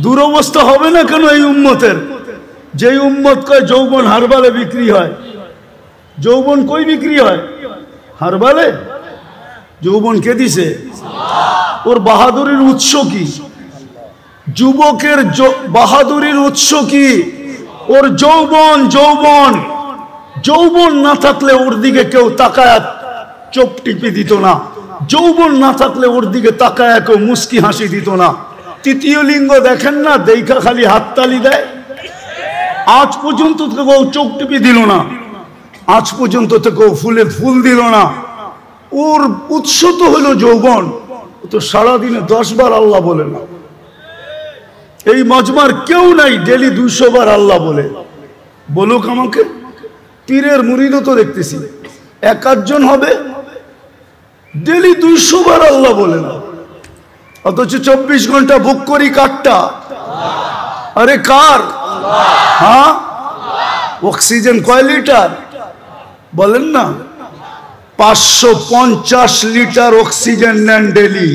দুরবস্থা হবে না কেন এই উম্মতের? যেই উম্মত কয় যৌবন হারবালে বিক্রি হয়। যৌবন কই বিক্রি হয়? হারবালে। যৌবন কে দিছে? ওর বাহাদুরির উৎস কি? যুবকের বাহাদুরির উৎস কি? ওর যৌবন। যৌবন যৌবন না থাকলে ওর দিকে কেউ তাকায় চোখ টিপে দিত না। যৌবন না থাকলে ওর দিকে তাকায় কেউ মুস্কি হাসি দিত না। তৃতীয় লিঙ্গ দেখেন না, দেখা খালি হাততালি দেয়। আজ পর্যন্ত তো কেউ চোখ টিপে দিল না, আজ পর্যন্ত তো কেউ ফুলে ফুল দিল না। ওর উৎস তো হলো যৌবন। তো সারাদিনে 10 বার আল্লাহ বলে না। এই মজমার কেউ নাই ডেলি 200 বার আল্লাহ বলে। বলুক আমাকে। পীরের মুরিদও তো দেখতেছি 1-8 জন হবে ডেলি 200 বার আল্লাহ বলে না, অথচ 24 ঘন্টা বুক করি কারটা? আরে কার? হ্যাঁ, অক্সিজেন কয় লিটার বলেন না? 550 লিটার অক্সিজেন নেন ডেলি।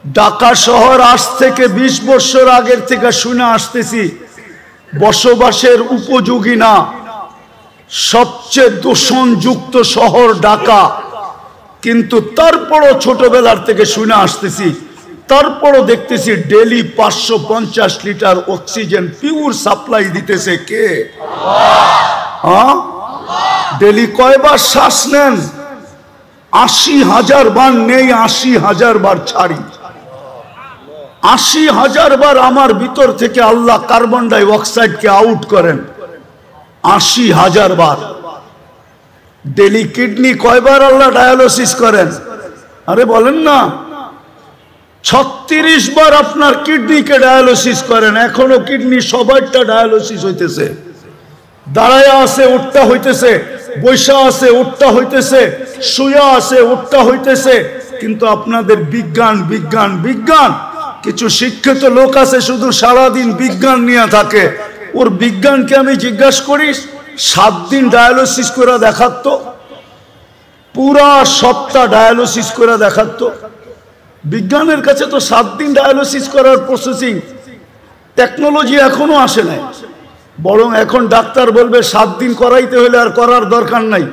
ঢাকা শহর আজ থেকে 20 বছর আগের থেকে শুনে আসতেছি বসবাসের উপযোগী না, সবচেয়ে দূষণযুক্ত শহর ঢাকা। কিন্তু তারপরও ছোটবেলার থেকে শুনে আসতেছি, তারপরও দেখতেছি daily 550 litre oxygen pure supply দিতেছে কে? হ্যাঁ, ডেলি কয়বার শ্বাস নেন? 80,000 বার নেই, 80,000 বার ছাড়ি। 80,000 বার আমার ভিতর থেকে আল্লাহ কার্বন ডাই অক্সাইডকে আউট করেন, 80,000 বার। ডেলি কিডনি কয়বার আল্লাহ ডায়ালিসিস করেন? আরে বলেন না, 36 বার আপনার কিডনিকে ডায়ালিসিস করেন। এখনো কিডনি সবাইটা ডায়ালিসিস হইতেছে। দাঁড়ায়া আছে উঠটা হইতেছে, বৈশা আছে উঠটা হইতেছে, শুয়া আছে উঠটা হইতেছে। কিন্তু আপনাদের বিজ্ঞান বিজ্ঞান বিজ্ঞান। কিছু শিক্ষিত লোক আছে শুধু সারাদিন বিজ্ঞান নিয়ে থাকে। ওর বিজ্ঞানকে আমি জিজ্ঞাসা করি, 7 দিন ডায়ালিসিস করে দেখাতো, পুরা সপ্তাহ ডায়ালিসিস করে দেখাতো। বিজ্ঞানের কাছে তো 7 দিন ডায়ালিসিস করার প্রসেসিং টেকনোলজি এখনো আসে নাই। বরং এখন ডাক্তার বলবে 7 দিন করাইতে হলে আর করার দরকার নাই,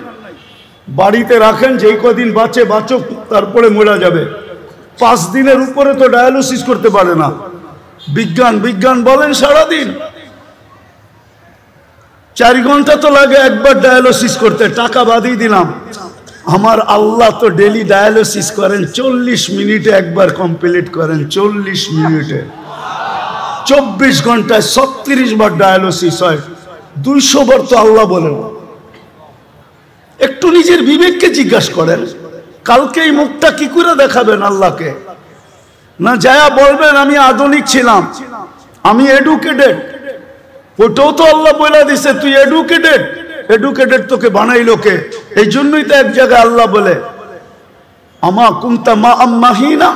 বাড়িতে রাখেন, যেই কদিন বাঁচে বাঁচুক, তারপরে মরে যাবে। 5 দিনের উপরে তো ডায়ালিসিস করতে পারে না। বিজ্ঞান বিজ্ঞান বলেন সারাদিন, 4 ঘন্টা তো লাগে একবার ডায়ালিসিস করতে, টাকা বাদই দিলাম। আমার আল্লাহ তো ডেলি ডায়ালিসিস করেন, 40 মিনিটে একবার কমপ্লিট করেন। 40 মিনিটে 24 ঘন্টায় 36 বার ডায়ালিসিস হয়। 200 বার তো আল্লাহ বলেন। একটু নিজের বিবেককে জিজ্ঞাসা করেন, কালকে এই মুখটা কি করে দেখাবেন আল্লাহকে? না যায়া বলবেন আমি আধুনিক ছিলাম, আমি এডুকেটেড। ওটাও তো আল্লাহ বলে দিছে তুই এডুকেটেড। এডুকেটেড তোকে বানাইলো কে? এই জন্যই তো এক জায়গায় আল্লাহ বলে আমা কুনতা মা আম্মাহিনা,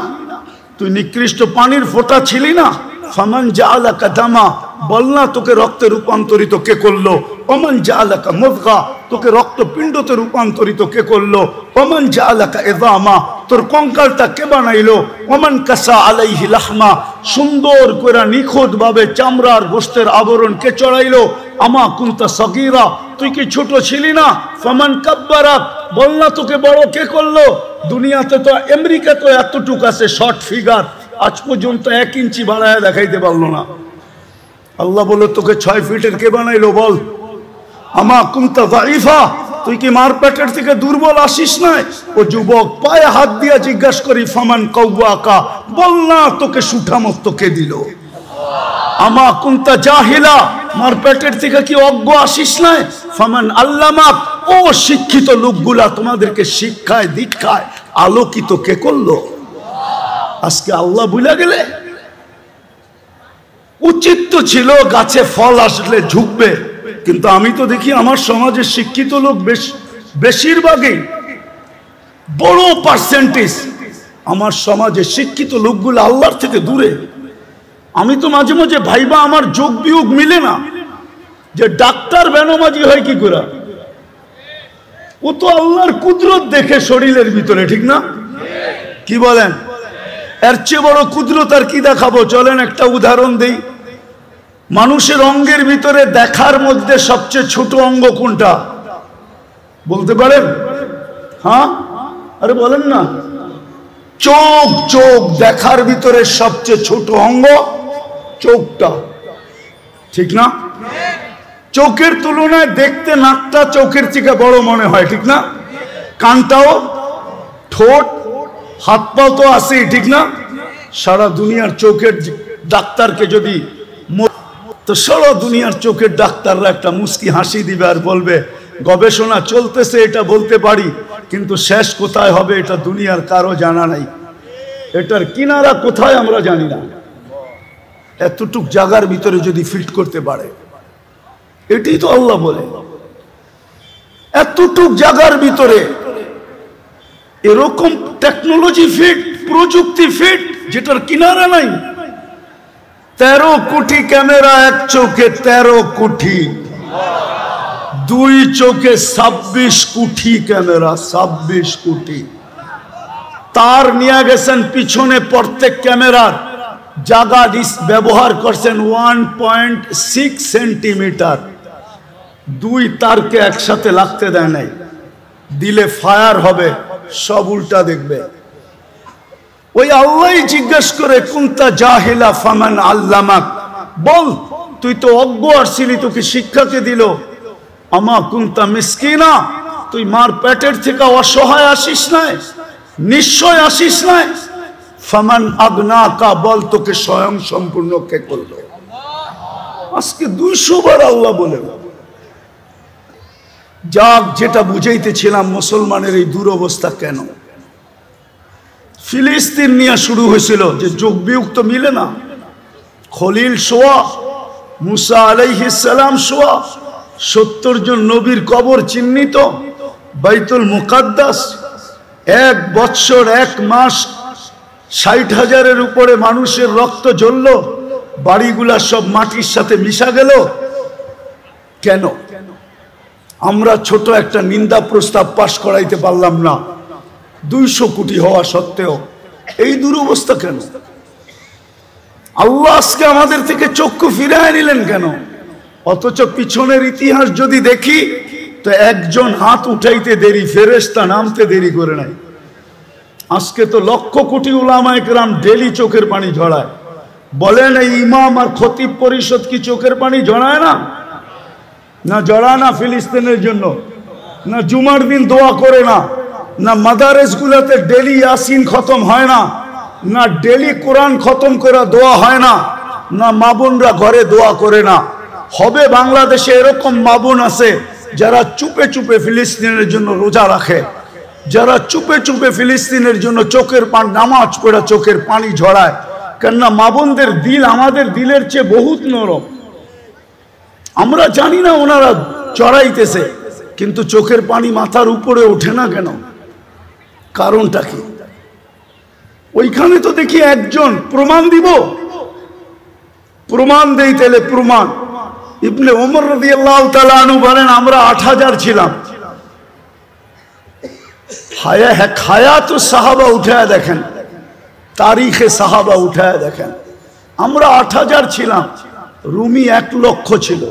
তুই নিকৃষ্ট পানির ফোঁটা ছিলি না। ফামান জাআলাকা দামা, বল না তোকে রক্তে রূপান্তরিত কে করলো? ওমান জাআলাকা মুদগা, তোকে রক্তপিণ্ডতে রূপান্তরিত কে করলো? ওমান জাআলাকা ইযামা, তোর কঙ্কালটা কে বানাইলো? ওমান কাসা আলাইহি লাহমা, সুন্দর করে নিখুঁত ভাবে চামড়ার গোশতের আবরণ কে চড়াইলো? আমা কুনতা সগীরা, তুই কি ছোট ছিলি না? ফামান কাব্বারা, বল না তোকে বড় কে করলো? দুনিয়াতে তো আমেরিকা তো এতটুক আছে শর্ট ফিগার, আজ পর্যন্ত 1 ইঞ্চি বাড়ায় দেখাইতে পারলো না। আল্লাহ বলে তোকে 6 ফিটের কে বানাইলো বল? আমা কুনতা যায়িফা, তুই কি মার পেটের থেকে দুর্বল আসিস নাই? ও যুবক, পায়ে হাত দিয়া জিজ্ঞাসা করি, ফামান কাওয়াকা, বল না তোকে সুঠামত কে দিল? আমা কুনতা জাহিলা, মার পেটের থেকে কি অজ্ঞ আসিস নাই? ফামান আল্লামাক, ও শিক্ষিত লোকগুলা তোমাদেরকে শিক্ষায় দীক্ষায় আলোকিত কে করলো? আজকে আল্লাহ ভুলে গেলে? উচিত তো ছিল গাছে ফল আসলে ঝুঁকবে। কিন্তু আমি তো দেখি আমার সমাজের শিক্ষিত লোক বেশিরভাগই, বড় পার্সেন্টেজ আমার সমাজের শিক্ষিত লোকগুলো আল্লাহর থেকে দূরে। আমি তো মাঝে মাঝে ভাইবা আমার যোগ বিয়োগ মিলে না, যে ডাক্তার বেনমাজি হয় কি করে? ও তো আল্লাহর কুদরত দেখে শরীরের ভিতরে, ঠিক না? কি বলেন? এর চেয়ে বড় কুদরত আর কি দেখাবো? চলেন একটা উদাহরণ দেই। মানুষের অঙ্গের ভিতরে দেখার মধ্যে সবচেয়ে ছোট অঙ্গ কোনটা বলতে পারেন? হ্যাঁ, আরে বলেন না। চোখ। চোখ দেখার ভিতরে সবচেয়ে ছোট অঙ্গ চোখটা, ঠিক না? চোখের তুলনায় দেখতে নাকটা চোখের থেকে বড় মনে হয়, ঠিক না? কানটাও, ঠোঁট, হাত পাও তো আছেই, ঠিক না? সারা দুনিয়ার চোখের ডাক্তারকে যদি, তো সারা দুনিয়ার চোখের ডাক্তাররা একটা মুস্কি হাসি দিবে আর বলবে গবেষণা চলতেছে, এটা বলতে পারি, কিন্তু শেষ কোথায় হবে এটা দুনিয়ার কারো জানা নাই। এটার কিনারা কোথায় আমরা জানি না। এতটুক জায়গার ভিতরে যদি ফিট করতে পারে, এটাই তো আল্লাহ বলে। এতটুক জায়গার ভিতরে এরকম টেকনোলজি ফিট, প্রযুক্তি ফিট, যেটার কিনারা নাই। 13 কোটি ক্যামেরা এক চোখে, 13 কোটি, 2 চোখে 26 কোটি ক্যামেরা, 26 কোটি। তার নিয়ে গেছেন পিছনে প্রত্যেক ক্যামেরার জায়গা ব্যবহার করছেন 1.6 সেন্টিমিটার। দুই তারকে একসাথে লাগতে দেয় নাই, দিলে ফায়ার হবে, সব উল্টা দেখবে। ওই আল্লাহই জিজ্ঞেস করে কুনতা জাহিলা ফামান আল্লামাক, বল তুই তো অজ্ঞ আসছিলি, তোকে শিক্ষাকে দিল। আমা কুনতা মিসকিনা, তুই মার পেটের থেকে অসহায় আসিস নাই, নিশ্চয় আসিস নাই। ফামান আগনাকা, বল তোকে স্বয়ং সম্পূর্ণ কে করলো। আজকে 200 বার আল্লাহ বলে। যাক, যেটা বুঝাইতেছিলাম মুসলমানের এই দুরবস্থা কেন। ফিলিস্তিন নিয়ে শুরু হয়েছিল যে যোগ বিয়োগ তো মিলে না। খলিল সোয়া, মুসা আলাইহিস সালাম সোয়া, 70 জন নবীর কবর চিহ্নিত, বাইতুল মুকাদ্দাস 1 বৎসর 1 মাস 60,000-এর উপরে মানুষের রক্ত ঝরল, বাড়িগুলা সব মাটির সাথে মিশা গেল। কেন? আমরা ছোট একটা নিন্দা প্রস্তাব পাশ করাইতে পারলাম না, 200 কোটি হওয়া সত্ত্বেও। এই দুরবস্থা কেন? আল্লাহ আজকে আমাদের থেকে চক্ষু ফিরায় নিলেন কেন? অথচ পিছনের ইতিহাস যদি দেখি তো একজন হাত উঠাইতে দেরি, ফেরেশতা নামতে দেরি করে নাই। আজকে তো লক্ষ কোটি উলামায়ে কেরাম ডেলি চোখের পানি ঝরায়। বলেন এই ইমাম আর খতিব পরিষদ কি চোখের পানি ঝরায় না? না জড়ায় না ফিলিস্তিনের জন্য? না জুমার দিন দোয়া করে না? না মাদারেস গুলাতে ডেলি ইয়াসিন খতম হয় না? না ডেলি কোরআন খতম করে দোয়া হয় না? না মা বোনরা ঘরে দোয়া করে না? হবে বাংলাদেশে এরকম মা বোন আছে যারা চুপে চুপে ফিলিস্তিনের জন্য রোজা রাখে, যারা চুপে চুপে ফিলিস্তিনের জন্য চোখের পানি, নামাজ পড়া চোখের পানি ঝরায়। কেননা মা বোনদের দিল আমাদের দিলের চেয়ে বহুত নরম। আমরা জানি না ওনারা চড়াইতেছে, কিন্তু চোখের পানি মাথার উপরে ওঠে না কেন? কারণটা কি? ওইখানে তো দেখি একজন প্রমাণ দিব, প্রমাণ দেই তাহলে প্রমাণ। ইবনে ওমর রাদিয়াল্লাহু তাআলা আনহু বলেন আমরা 8000 ছিলাম। হায়াত সাহাবা উঠায় দেখেন, তারিখে সাহাবা উঠায় দেখেন, আমরা 8000 ছিলাম, রুমি 1 লক্ষ ছিল।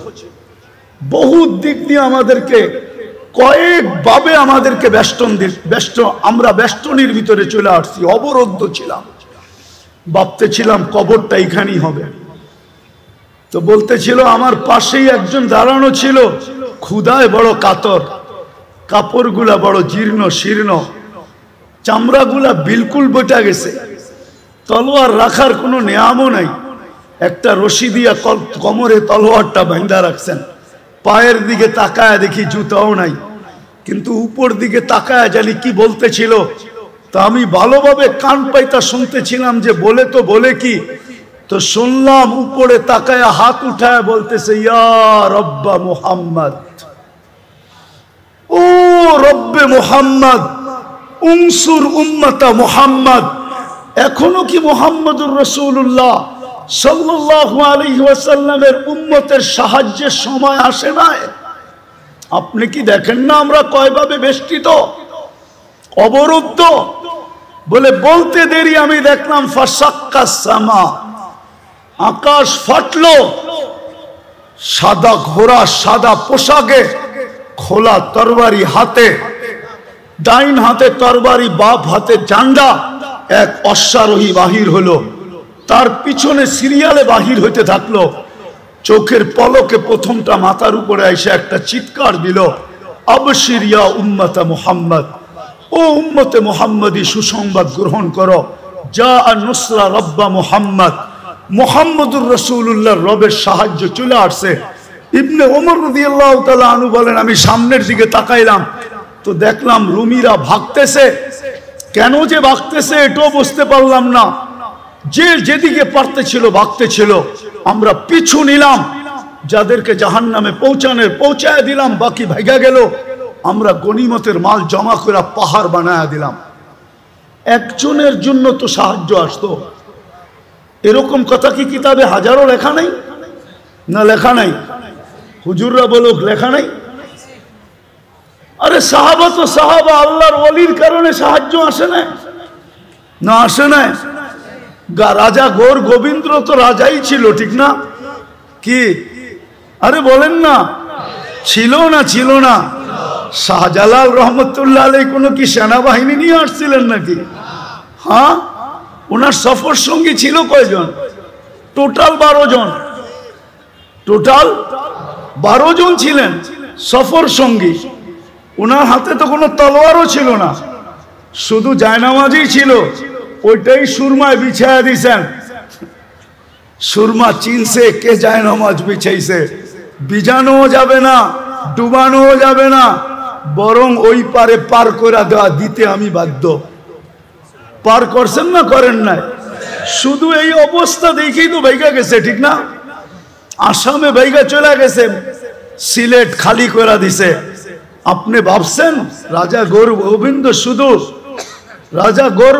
বহুত দিক দিয়ে আমাদেরকে কয়েকভাবে আমাদেরকে আমরা বেষ্টনীর ভিতরে চলে আসছি, অবরুদ্ধ ছিলাম। ভাবতেছিলাম কবরটা এখানেই হবে। তো বলতেছিল আমার পাশেই একজন দাঁড়ানো ছিল, ক্ষুধায় বড় কাতর, কাপড়গুলা বড় জীর্ণ শীর্ণ, চামড়াগুলা বিলকুল বটা গেছে, তলোয়ার রাখার কোনো নিয়ামও নাই। একটা রশি দিয়া কোমরে তলোয়ারটা বাঁধা রাখছেন। পায়ের দিকে তাকায় দেখি জুতাও নাই, কিন্তু উপর দিকে তাকায় জানি কি বলতেছিল। তা আমি ভালোভাবে কান পাইতা শুনতেছিলাম যে বলে কি। তো শুনলাম উপরে তাকায় হাত উঠায় বলতেছে ইয়া রব্বা মুহাম্মদ, ও রব্বে মুহাম্মদ, উনসুর উম্মতা মুহাম্মদ। এখনো কি মুহাম্মদুর রাসূলুল্লাহ সাল্লাল্লাহু আলাইহি ওয়াসাল্লামের উম্মতের সাহায্যের সময় আসে নাই? আপনি কি দেখেন না আমরা কয়ভাবে বেষ্টিত, অবরুদ্ধ? বলে বলতে দেরি আমি দেখলাম ফাসাক্কাস সামা, আকাশ ফাটলো। সাদা ঘোড়া, সাদা পোশাকে, খোলা তরবারি হাতে, ডাইন হাতে তরবারি, বাপ হাতে ঝান্ডা, এক অশ্বারোহী বাহির হলো। তার পিছনে সিরিয়ালে বাহির হইতে থাকলো। চোখের পলকে প্রথমটা মাথার উপরে এসে একটা চিৎকার দিল, আবশির ইয়া উম্মতা মুহাম্মদ, ও উম্মতে মুহাম্মদি সুসংবাদ গ্রহণ করো, যা নুসরা রব্বা মুহাম্মদ, মুহাম্মদুর রাসূলুল্লাহর রবের সাহায্য চলে আসছে। ইবনে ওমর রাদিয়াল্লাহু তাআলা আনহু বলেন আমি সামনের দিকে তাকাইলাম তো দেখলাম রুমিরা ভাগতেছে। কেন যে ভাগতেছে এটাও বুঝতে পারলাম না। যে যেদিকে পারতেছিল ভাগতেছিল, আমরা পিছু নিলাম, যাদেরকে জাহান্নামে পৌঁছায় দিলাম, বাকি ভাগা গেল। আমরা গনিমতের মাল জমা করে পাহাড় বানায় দিলাম। একজনের জন্য তো সাহায্য আসতো। এরকম কথা কি কিতাবে হাজারো লেখা নাই? না লেখা নাই? হুজুররা বলুক লেখা নাই? আরে সাহাবা তো সাহাবা, আল্লাহর ওলির কারণে সাহায্য আসে না। না আসে নাই? রাজা গৌর গোবিন্দ তো রাজাই ছিল, ঠিক না? কি আরে বলেন না, ছিল না ছিল না? শাহজালাল রহমতুল্লাহ আলাইহি কোনো কি সেনাবাহিনী নিয়ে আসছিলেন নাকি? হ্যাঁ, ওনার সফর সঙ্গী ছিল কয়জন? টোটাল 12 জন। টোটাল 12 জন ছিলেন সফর সঙ্গী। ওনার হাতে তো কোনো তলোয়ারও ছিল না, শুধু জায়নামাজই ছিল, ওইটাই সুরমায় বিছায়া দিছেন। সুরমা চিনছে কে জায়নামাজ বিছাইছে, ভিজানো যাবে না, ডুবানো যাবে না, বরং ওই পারে পার করে দেওয়া দিতে আমি বাধ্য। পার করছেন না করেন নাই? শুধু এই অবস্থা দেখেই তো ভাইগা গেছে, ঠিক না? আসামে ভাইগা চলে গেছে, সিলেট খালি করে দিছে। আপনি ভাবছেন রাজা গৌর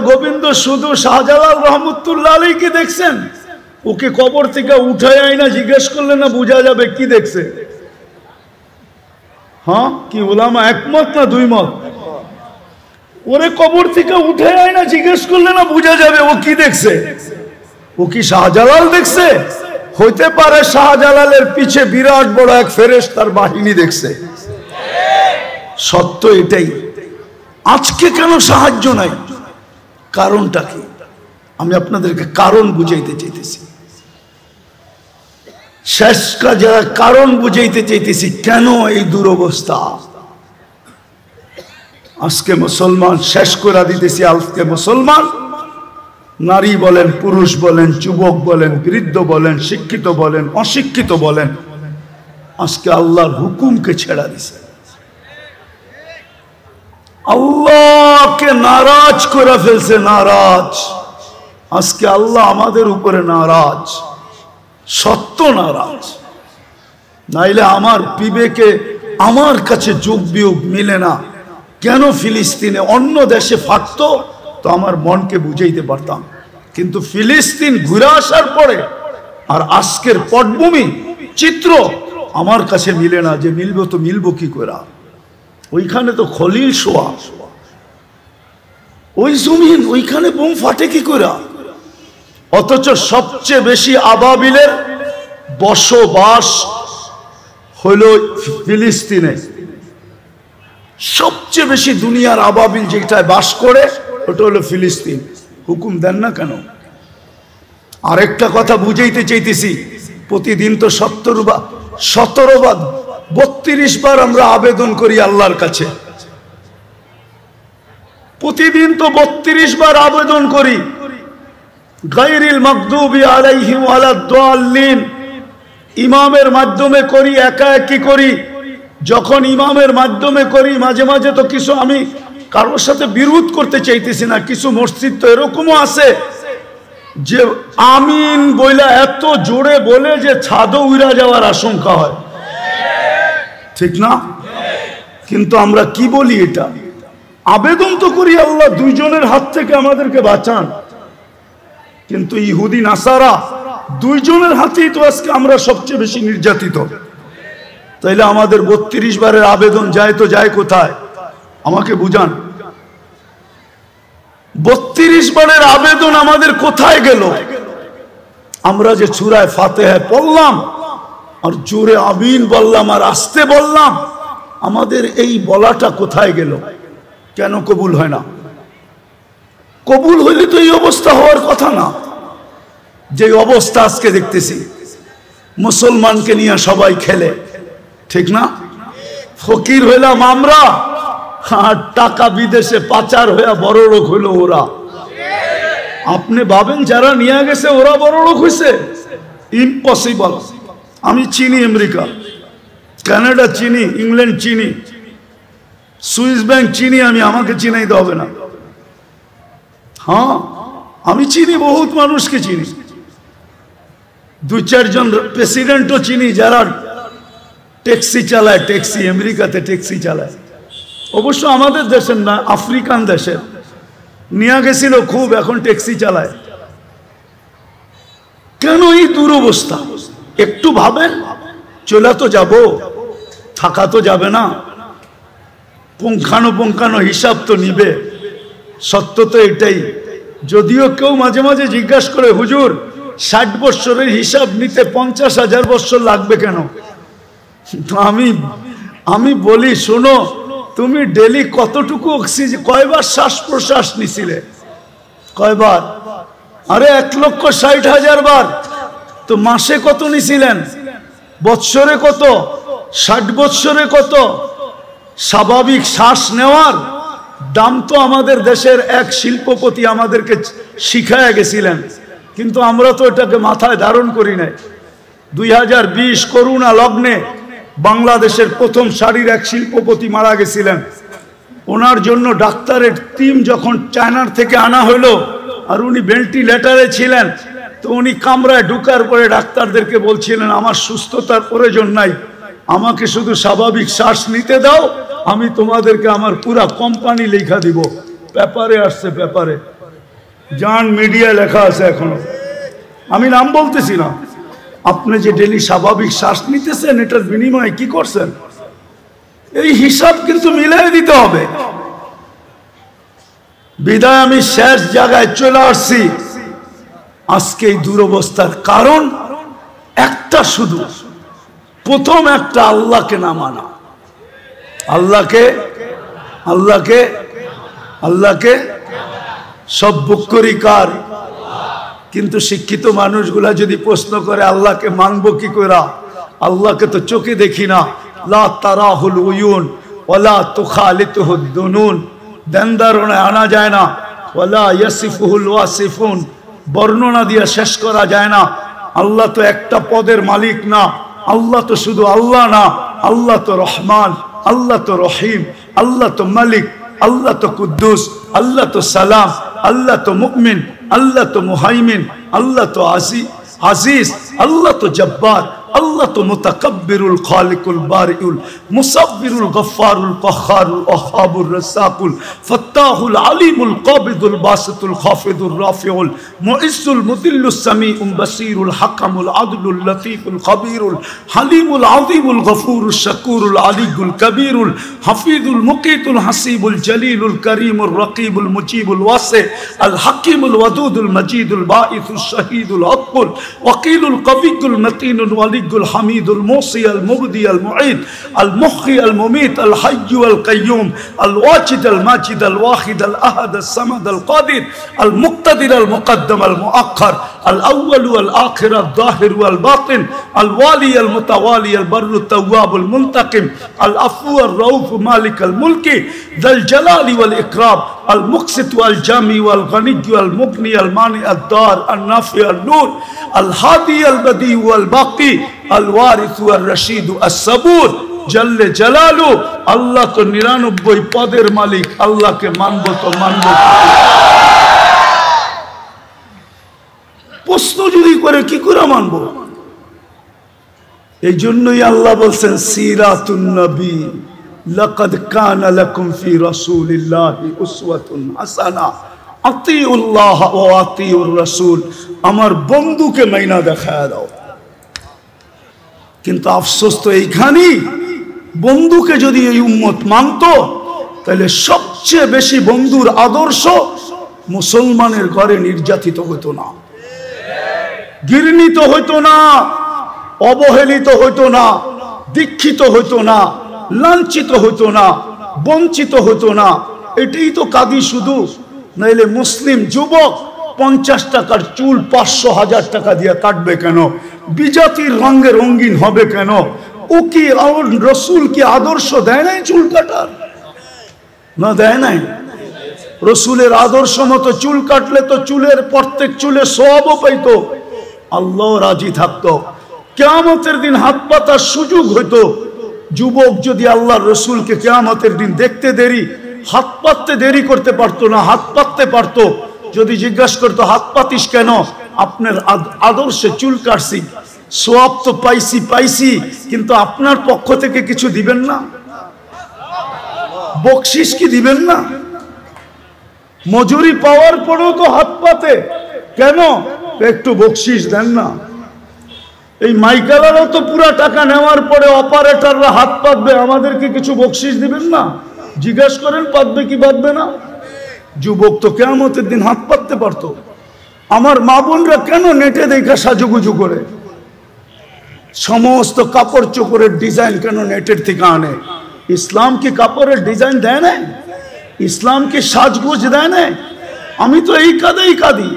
গোবিন্দ শুধু শাহজালাল রহমতুল্লাহ আলাইহি দেখছেন? ওকে কবর থেকে উঠায় আইনা জিজ্ঞেস করলে না বোঝা যাবে কি দেখছে? হ্যাঁ, কি উলামা একমত না দুই মত? ওরে কবর থেকে উঠে আইনা জিজ্ঞেস করলে না বোঝা যাবে ও কি দেখছে? ও কি শাহজালাল দেখছে? হইতে পারে শাহজালালের পিছে বিরাট বড় এক ফেরেশতার বাহিনী দেখছে। সত্য এটাই। আজকে কেন সাহায্য নাই? কারণটা কি? আমি আপনাদেরকে কারণ বুঝাইতে চাইতেছি। শেষ কাজে কারণ বুঝাইতে চাইতেছি কেন এই দুরবস্থা। আজকে মুসলমান শেষ করে দিতেছি। আজকে মুসলমান নারী বলেন, পুরুষ বলেন, যুবক বলেন, বৃদ্ধ বলেন, শিক্ষিত বলেন, অশিক্ষিত বলেন, আজকে আল্লাহর হুকুমকে ছেড়া দিছে। আল্লাহকে নারাজ করে ফেলছে, নারাজ। আজকে আল্লাহ আমাদের উপরে নারাজ, সত্য নারাজ। নাইলে আমার বিবেকে আমার কাছে যোগ বিয়োগ মিলে না। কেন ফিলিস্তিনে অন্য দেশে ফাটতো তো আমার মনকে বুঝাইতে পারতাম, কিন্তু ফিলিস্তিন ঘুরে আসার পরে আর আজকের পটভূমি চিত্র আমার কাছে মিলে না। যে মিলবো তো মিলবো কি করে? ওইখানে তো খলিল শোয়া, ওই জমিন, ওইখানে বোম ফাটে কি করে? অথচ সবচেয়ে বেশি আবাবিলের বসবাস হইল ফিলিস্তিনে। সবচেয়ে বেশি দুনিয়ার আবাবিল যেটায় বাস করে ওটা হলো ফিলিস্তিন। হুকুম দেন না কেন? আরেকটা কথা বুঝাইতে চাইতেছি। প্রতিদিন তো 17 বার 32 বার আমরা আবেদন করি আল্লাহর কাছে। প্রতিদিন তো 32 বার আবেদন করি, গায়রিল মাগদুবি আলাইহিম ওয়ালাদ-দাল্লিন। ইমামের মাধ্যমে করি, একা একই করি। যখন ইমামের মাধ্যমে করি, মাঝে মাঝে তো কিছু, আমি কারোর সাথে বিরোধ করতে চাইতেছি না, কিছু মসজিদ তো এরকমও আছে যে আমিন বইলা এত জোরে বলে যে ছাদও উড়া যাওয়ার আশঙ্কা হয়, ঠিক না? কিন্তু আমরা কি বলি? এটা আবেদন তো করি আল্লাহ দুইজনের হাত থেকে আমাদেরকে বাঁচান, কিন্তু ইহুদি নাসারা দুইজনের হাতেই তো আজকে আমরা সবচেয়ে বেশি নির্যাতিত। তাইলে আমাদের 32 বারের আবেদন যায় তো যায় কোথায়? আমাকে বুঝান। 32 বারের আবেদন আমাদের কোথায় গেল? আমরা যে সূরা ফাতিহা পড়লাম আর জোরে আমিন বললাম আর আস্তে বললাম, আমাদের এই বলাটা কোথায় গেল? কেন কবুল হয় না? কবুল হইলে তো এই অবস্থা হওয়ার কথা না। যে অবস্থা আজকে দেখতেছি, মুসলমানকে নিয়ে সবাই খেলে, ঠিক না? ফকির হইলাম আমরা, আর টাকা বিদেশে পাচার হইয়া বড় লোক হইল ওরা। আপনি ভাবেন যারা নিয়ে গেছে ওরা বড় লোক হয়েছে? ইম্পসিবল। আমি চিনি আমেরিকা, কানাডা চিনি, ইংল্যান্ড চিনি, সুইস ব্যাংক চিনি আমি, আমাকে চিনাইতে হবে না। হ্যাঁ, আমি চিনি, বহুত মানুষকে চিনি, 2-4 জন প্রেসিডেন্টও চিনি যারা ট্যাক্সি চালায়, ট্যাক্সি, আমেরিকাতে ট্যাক্সি চালায়। অবশ্য আমাদের দেশের না, আফ্রিকান দেশের। নিয়ে গেছিল খুব, এখন ট্যাক্সি চালায়। কেন এই দুরবস্থা? একটু ভাবেন। চলে তো যাব, থাকা তো যাবে না, পুঙ্খানো হিসাব তো নিবে। সত্য তো এটাই যদিও কেউ মাঝে মাঝে জিজ্ঞাসা করে, হুজুর 60 বছরের হিসাব নিতে 50,000 বছর লাগবে কেন? তো আমি বলি, শোনো, তুমি ডেলি কতটুকু অক্সিজেন, কয়বার শ্বাস প্রশ্বাস নিছিলে? কয়বার? আরে 1,60,000 বার। তো মাসে কত নিছিলেন? বৎসরে কত? 60 বৎসরে কত? স্বাভাবিক শ্বাস নেওয়ার দাম তো আমাদের দেশের এক শিল্পপতি আমাদেরকে শিখায় গেছিলেন, কিন্তু আমরা তো এটাকে মাথায় ধারণ করি নাই। 2020 করোনা লগ্নে বাংলাদেশের প্রথম সারির এক শিল্পপতি মারা গেছিলেন। ওনার জন্য ডাক্তারের টিম যখন চায়নার থেকে আনা হলো, আর উনি ভেন্টিলেটারে ছিলেন, তো উনি কামরায় ঢুকার পরে ডাক্তারদেরকে বলছিলেন, আমার সুস্থতার প্রয়োজন নাই, আমাকে শুধু স্বাভাবিক শ্বাস নিতে দাও, আমি তোমাদেরকে আমার পুরা কোম্পানি লেখা দিব। পেপারে আসছে, পেপারে জান মিডিয়া লেখা আছে এখনো, আমি নাম বলতেছি না। আপনি যে ডেলি স্বাভাবিক শ্বাস নিতেছেন, এটার বিনিময়ে কি করছেন? এই হিসাব কিন্তু মিলাই দিতে হবে। বিদায় আমি শেষ জায়গায় চলে আসছি। আজকে এই দুরবস্থার কারণ একটা, শুধু প্রথম একটা, আল্লাহকে না মানা। আল্লাহকে সব বুক করি কার? কিন্তু শিক্ষিত মানুষগুলা যদি প্রশ্ন করে আল্লাহকে মানবো কি করে, আল্লাহকে তো চোখে দেখি না, লা তারাহুল উয়ুন ওয়ালা তুখালিতুহুদ দুনুন, দেনদারণে আনা যায় না, ওয়ালা ইয়াসিফুহুল ওয়াসিফুন, বর্ণনা দিয়ে শেষ করা যায় না। আল্লাহ তো একটা পদের মালিক না, আল্লাহ তো শুধু আল্লাহ না, আল্লাহ তো রহমান, আল্লাহ তো রহিম, আল্লাহ তো মালিক, আল্লাহ তো কুদ্দুস, আল্লাহ তো সালাম, আল্লাহ তো মুমিন, আল্লাহ তো মুহাইমিন, আল্লাহ তো আজিজ, আল্লাহ তো জব্বার, আল্লাহ তো মুতাকাব্বিরুল খালিকুল বারিউল মুসাব্বিরুল গফফারুল কহ্হারুল ওয়াহ্হাবুর রাসাকুল ফাত্তাহুল আলিমুল কাবিদুল বাসিতুল খাফিদুর রাফিউল মুইজ্জুল মুদিল্লুস সামিউল বাসিরুল হাকামুল আদলুল লতীফুল খবীরুল হালিমুল আযীমুল গফুরুশ শাকুরুল আলিয়ুল কবীরুল হাফিজুল মুকিতুল হাসিবুল জলিলুল করিমুর রকিবুল মুজিবুল ওয়াসি আল হাকিমুল ওয়াদুদুল মজিদুল বাঈসুশ শাহীদুল আদবুল ওয়াকিলুল কবিয়ুল মতিনুল ওয়ালি الحميد الموصي المبدي المعيد المحيي المميت الحي القيوم الواجد الماجد الواحد الأحد الصمد القادر المقتدر المقدم المؤخر الأول والآخر الظاهر والباطن الوالي المتوالي البر التواب المنتقم العفو الرؤوف مالك الملك ذا الجلال والإكرام المقسط والجامي والغني والمغني المانع الدار النافع النور الهادي البديع والباقي الوارث والرشيد الصبور جل جلاله। আল্লাহ তো 99 পদের মালিক, আল্লাহকে মানবো তো মানবো। প্রশ্ন যদি করে কি করে মানবো? এই জন্যই আল্লাহ বলছেন সিরাতুন নবী লাকাদ কানা লাকুম ফি রাসূলিল্লাহি উসওয়াতুন হাসানাহ আতিউল্লাহ ওয়া আতিউর রাসূল, আমার বন্ধুকে মাইনা দেখায় দাও। কিন্তু আফসোস তো এইখানেই, বন্ধুকে যদি এই উম্মত মানতো তাহলে সবচেয়ে বেশি বন্ধুর আদর্শ মুসলমানের ঘরে নির্যাতিত হতো না, ঘৃণিত হইতো না, অবহেলিত হইতো না, দীক্ষিত হইতো না, লাঞ্ছিত হইতো না, বঞ্চিত হইতো না। এটাই তো কাঁদি শুধু। নাইলে মুসলিম যুবক 50 টাকার চুল 500-1000 টাকা দিয়ে কাটবে কেন? বিজাতির রঙে রঙিন হবে কেন? ও কি রসুল কি আদর্শ দেয় নাই চুল কাটার? না, দেয় নাই। রসুলের আদর্শ মতো চুল কাটলে তো চুলের প্রত্যেক চুলে সওয়াবও পাইতো, আল্লাহ রাজি থাকতো, কিয়ামতের দিন হাত পাতার সুযোগ হইতো। যুবক যদি আল্লাহর রসুলকে কিয়ামতের দিন দেখতে দেরি, হাত পাততে দেরি করতে পারতো না, হাত পাততে পারতো। যদি জিজ্ঞাসা করতো হাত পাতিস কেন? আপনার আদর্শে চুল কাটছি, সওয়াব তো পাইছি, কিন্তু আপনার পক্ষ থেকে কিছু দিবেন না? বকশিস কি দিবেন না? মজুরি পাওয়ার পরেও তো হাত পাতে কেন? একটু বকশিস দেন না। এই মাইকালারও তো পুরা টাকা নেওয়ার পরে অপারেটররা হাত পাতবে, আমাদেরকে কিছু বকশিস দিবেন না? জিজ্ঞাসা করেন পাতবে কি পাতবে না? যুবক তো কিয়ামতের দিন হাত পাততে পারতো। আমার মা বোনরা কেন নেটে দেখা সাজুগুজু করে? সমস্ত কাপড় চোপড়ের ডিজাইন কেন নেটের থেকে আনে? ইসলাম কি কাপড়ের ডিজাইন দেয় না? ইসলাম কি সাজগোজ দেয় না? আমি তো এই কাঁদি,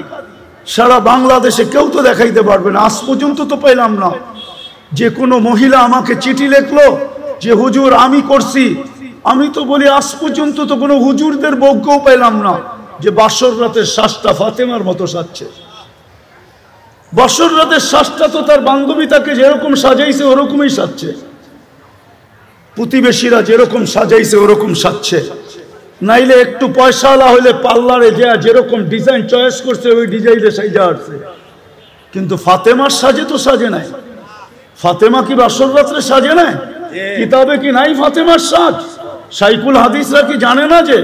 সারা বাংলাদেশে কেউ তো দেখাইতে পারবে না। আজ পর্যন্ত তো পেলাম না যে কোনো মহিলা আমাকে চিঠি লিখলো যে হুজুর আমি করছি। আমি তো বলি আজ পর্যন্ত তো কোনো হুজুরদের বউকেও পেলাম না যে বাসর রাতের শ্বাসটা ফাতেমার মতো সাজছে। বাসর রাতের শ্বাসটা তো তার বান্ধবী তাকে যেরকম সাজাইছে ওরকমই সাজছে, প্রতিবেশীরা যেরকম সাজাইছে ওরকম সাজছে। নাইলে একটু পয়সাওয়ালা হইলে পার্লারে যা যেরকম ডিজাইন চয়েস করছে ওই ডিজাইনে সাজা আসছে। কিন্তু ফাতেমার সাজে তো সাজে নাই। ফাতেমা কি বাসর রাত্রে সাজে নাই? কিতাবে কি নাই ফাতেমার সাজ? শাইখুল হাদিসরা কি জানে না, যে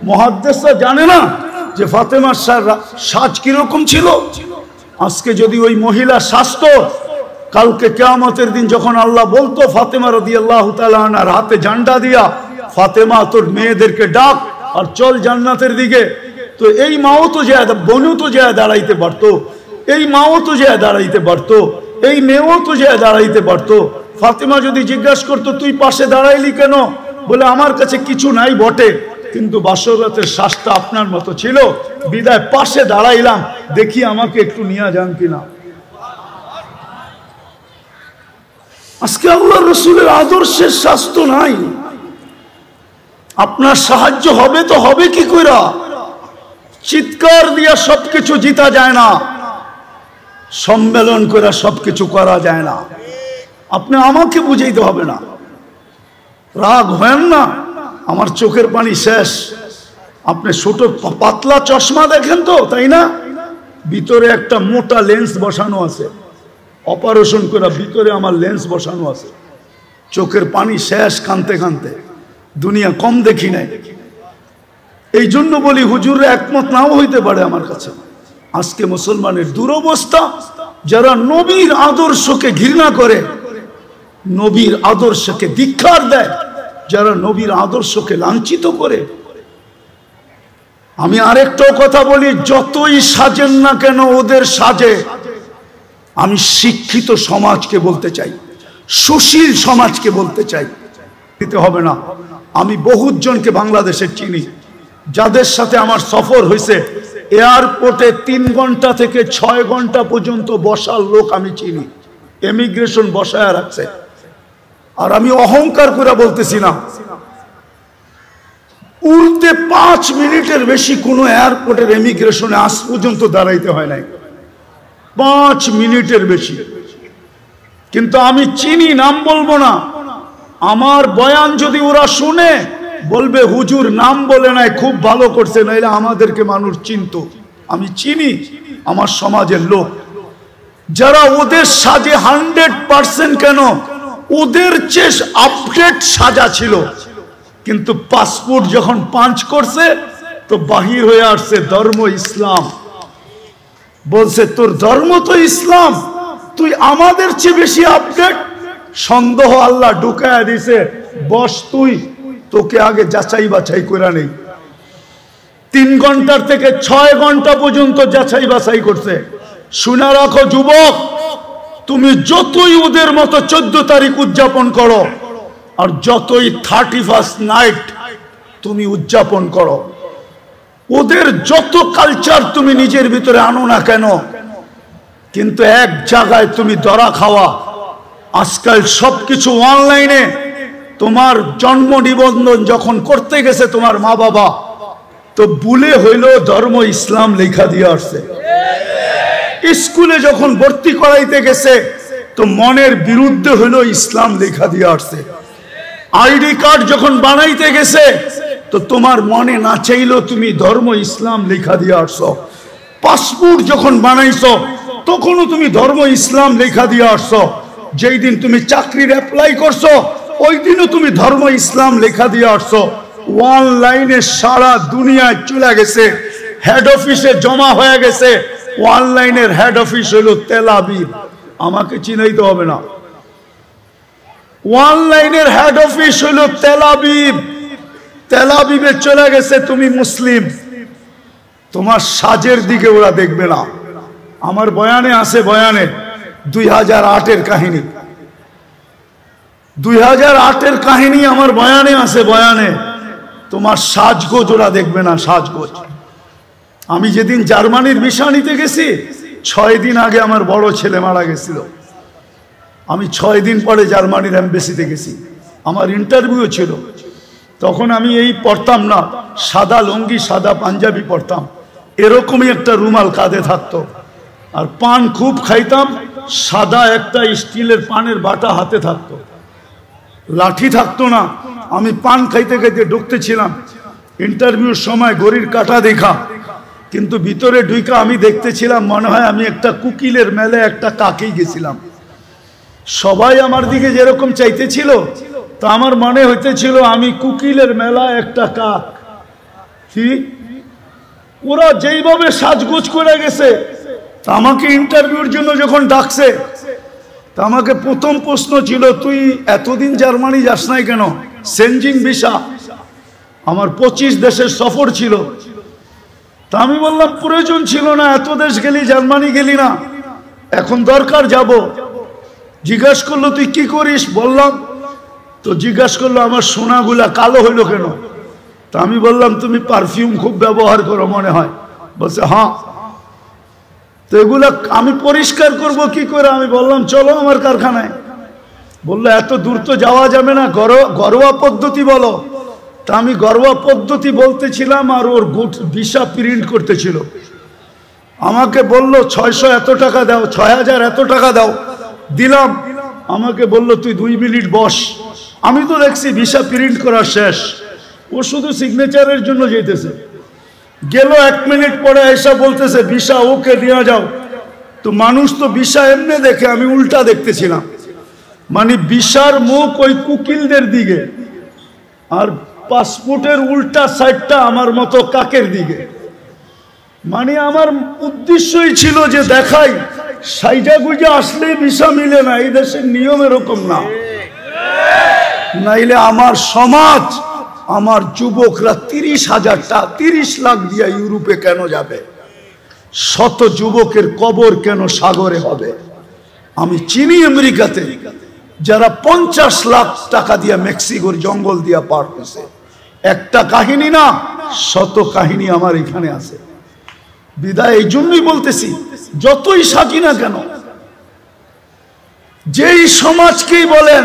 মুহাদ্দিসরা জানে না যে ফাতেমার সাজ কিরকম ছিল? আজকে যদি ওই মহিলা সাজতো, কালকে কিয়ামতের দিন যখন আল্লাহ বলতো ফাতেমা রাদিয়াল্লাহু তাআলা আনহার হাতে ঝান্ডা দিয়া, ফাতেমা তোর মেয়েদেরকে ডাক আর চল জান্নাতের দিকে, তো এই মাও তো যায়, বোনও তো যায় দাঁড়াইতে পারতো, এই মাও তো যায় দাঁড়াইতে পারতো, এই মেয়েও তো যায় দাঁড়াইতে পারতো। ফাতেমা যদি জিজ্ঞাসা করতো তুই পাশে দাঁড়াইলি কেন, বলে আমার কাছে কিছু নাই বটে, কিন্তু বাসর রাতের শ্বাসটা আপনার মতো ছিল বিদায় পাশে দাঁড়াইলাম, দেখি আমাকে একটু নিয়ে যান কিনা। আজকে আল্লাহর রাসূলের আদর্শের স্বাস্থ্য নাই। আপনার সাহায্য হবে তো হবে কি কইরা? চিৎকার দিয়া সবকিছু জিতা যায় না, সম্মেলন করে সবকিছু করা যায় না। আপনি আমাকে বুঝাইতে হবে না, রাগ হয় না। আমার চোখের পানি শেষ। আপনি ছোট পাতলা চশমা দেখেন তো, তাই না? ভিতরে একটা মোটা লেন্স বসানো আছে, অপারেশন করে ভিতরে আমার লেন্স বসানো আছে। চোখের পানি শেষ কানতে কানতে। দুনিয়া কম দেখি নাই। এই জন্য বলি হুজুর একমত নাও হইতে পারে আমার কাছে। আজকে মুসলমানের দুরবস্থা, যারা নবীর আদর্শকে ঘৃণা করে, নবীর আদর্শকে ধিক্কার দেয়, যারা নবীর আদর্শকে লাঞ্ছিত করে। আমি আরেকটাও কথা বলি, যতই সাজেন না কেন ওদের সাজে। আমি শিক্ষিত সমাজকে বলতে চাই, সুশীল সমাজকে বলতে চাই, দিতে হবে না। আমি বহুত জনকে বাংলাদেশের চিনি, যাদের সাথে আমার সফর হয়েছে। এয়ারপোর্টে 3 ঘন্টা থেকে 6 ঘন্টা পর্যন্ত বসার লোক আমি চিনি, ইমিগ্রেশন বসায় রাখছে। আর আমি অহংকার করে বলতেছি না, উড়তে 5 মিনিটের বেশি কোনো এয়ারপোর্টের ইমিগ্রেশনে আজ পর্যন্ত দাঁড়াইতে হয় নাই, 5 মিনিটের বেশি। কিন্তু আমি চিনি, নাম বলবো না। আমার বয়ান যদি ওরা শুনে বলবে হুজুর নাম বলে নাই, খুব ভালো করছে, নাইলে আমাদেরকে মানুষ চিনত। আমি চিনি আমার সমাজের লোক, যারা ওদের সাজে 100% কেন, ওদের চেয়ে আপডেট সাজা ছিল। কিন্তু পাসপোর্ট যখন পাঞ্চ করছে তো বাহির হয়ে আসছে ধর্ম ইসলাম। বলছে তোর ধর্ম তো ইসলাম, তুই আমাদের চেয়ে বেশি আপডেট। সন্দেহ আল্লাহ ঢুকায়া দিছে, বস তুই, তোকে আগে যাচাই বাছাই করে নেই। 3 ঘন্টার থেকে 6 ঘন্টা পর্যন্ত যাচাই বাছাই করছে। শুনে রাখো যুবক, তুমি যতই ওদের মতো 14 তারিখ উদযাপন করো, আর যতই 31st নাইট তুমি উদযাপন করো, ওদের যত কালচার তুমি নিজের ভিতরে আনো না কেন, কিন্তু এক জায়গায় তুমি ধরা খাওয়া। আজকাল সবকিছু অনলাইনে। তোমার জন্ম নিবন্ধন যখন করতে গেছে তোমার মা বাবা, তো ভুলে হইলো ধর্ম ইসলাম লেখা দিয়ে আসছে। স্কুলে যখন ভর্তি করাইতে গেছে তো মনের বিরুদ্ধে হইলো ইসলাম লেখা দিয়ে আসছে। আইডি কার্ড যখন বানাইতে গেছে তো তোমার মনে না চাইলো তুমি ধর্ম ইসলাম লেখা দিয়ে আসছো। পাসপোর্ট যখন বানাইছো তখনও তুমি ধর্ম ইসলাম লেখা দিয়ে আসছো। যেই দিন তুমি চাকরির অ্যাপ্লাই করছো ওই দিনও তুমি ধর্ম ইসলাম লেখা দিয়ে আসছো। অনলাইনে সারা দুনিয়ায় চলে গেছে, হেড অফিসে জমা হয়ে গেছে। অনলাইনের হেড অফিস হলো তেল আবিব, আমাকে চিনাইতে হবে না। অনলাইনের হেড অফিস হলো তেল আবিব। তেল আবিবে চলে গেছে তুমি মুসলিম, তোমার সাজের দিকে ওরা দেখবে না। আমার বয়ানে আছে, বয়ানে 2008-এর কাহিনী, 2008-এর কাহিনী আমার বয়ানে আছে, বয়ানে। তোমার সাজগোজ ওরা দেখবে না, সাজগোজ। আমি যেদিন জার্মানির ভিসা নিতে গেছি, 6 দিন আগে আমার বড় ছেলে মারা গেছিল। আমি 6 দিন পরে জার্মানির এম্বাসিতে গেছি, আমার ইন্টারভিউ ছিল। তখন আমি এই পড়তাম না, সাদা লুঙ্গি সাদা পাঞ্জাবি পড়তাম, এরকমই একটা রুমাল কাঁধে থাকতো। আর পান খুব খাইতাম, সাদা একটা স্টিলের পানের বাটা হাতে থাকতো, লাঠি থাকতো না। আমি পান খাইতে খাইতে ঢুকতেছিলাম ইন্টারভিউর সময়, ঘড়ির কাঁটা দেখা, কিন্তু ভিতরে ঢুইকা আমি দেখতেছিলাম মনে হয় আমি একটা কুকিলের মেলে একটা কাকেই গেছিলাম। সবাই আমার দিকে যেরকম চাইতেছিল, তা আমার মনে হইতেছিল আমি কুকিলের মেলা একটা কাক। ঠিক ওরা যেইভাবে সাজগোজ করে গেছে, তা আমাকে ইন্টারভিউর জন্য যখন ডাকছে, তা আমাকে প্রথম প্রশ্ন ছিল, তুই এতদিন জার্মানি যাস নাই কেন? সেনজিং ভিসা, আমার 25 দেশের সফর ছিল। তা আমি বললাম প্রয়োজন ছিল না, এত দেশ গেলি, জার্মানি গেলি না, এখন দরকার যাব। জিজ্ঞাসা করলো তুই কি করিস? বললাম। তো জিজ্ঞাসা করলো আমার সোনাগুলা কালো হইলো কেন? তা আমি বললাম তুমি পারফিউম খুব ব্যবহার করো মনে হয়। বলছে হ্যাঁ। তো এগুলা আমি পরিষ্কার করব কি করে? আমি বললাম চলো আমার কারখানায়। বললো এত দূর তো যাওয়া যাবে না, ঘরোয়া পদ্ধতি বলো। তা আমি ঘরোয়া পদ্ধতি বলতেছিলাম, আর ওর ভিসা প্রিন্ট করতেছিল। আমাকে বলল 600 এত টাকা দাও, 6000 এত টাকা দাও। দিলাম। আমাকে বলল তুই 2 মিনিট বস। আমি তো দেখছি ভিসা প্রিন্ট করা শেষ, ও শুধু সিগনেচারের জন্য যেতেছে। গেল 1 মিনিট পরে এসে বলতেছে ভিসা ওকে নিয়ে যাও। তো মানুষ তো ভিসা এমনি দেখে, আমি উল্টা দেখতেছিলাম, মানে ভিসার মুখ ওই কুকিলদের দিকে, আর পাসপোর্টের উল্টা সাইডটা আমার মতো কাকের দিকে। মানে আমার উদ্দেশ্যই ছিল যে দেখাই সাইজা গুজা আসলেই ভিসা মিলে না, এই দেশের নিয়ম এরকম না। নাইলে আমার সমাজ, আমার যুবকরা 30 লাখ দিয়া ইউরোপে কেন যাবে? শত যুবকের কবর কেন সাগরে হবে? আমি চিনি আমেরিকাতে যারা 50 লাখ টাকা দিয়া মেক্সিকোর জঙ্গল দিয়া পার হয়েছে। একটা কাহিনী না, শত কাহিনী আমার এখানে আছে। বিদায় এই জন্যই বলতেছি, যতই সাজি না কেন, যেই সমাজকেই বলেন,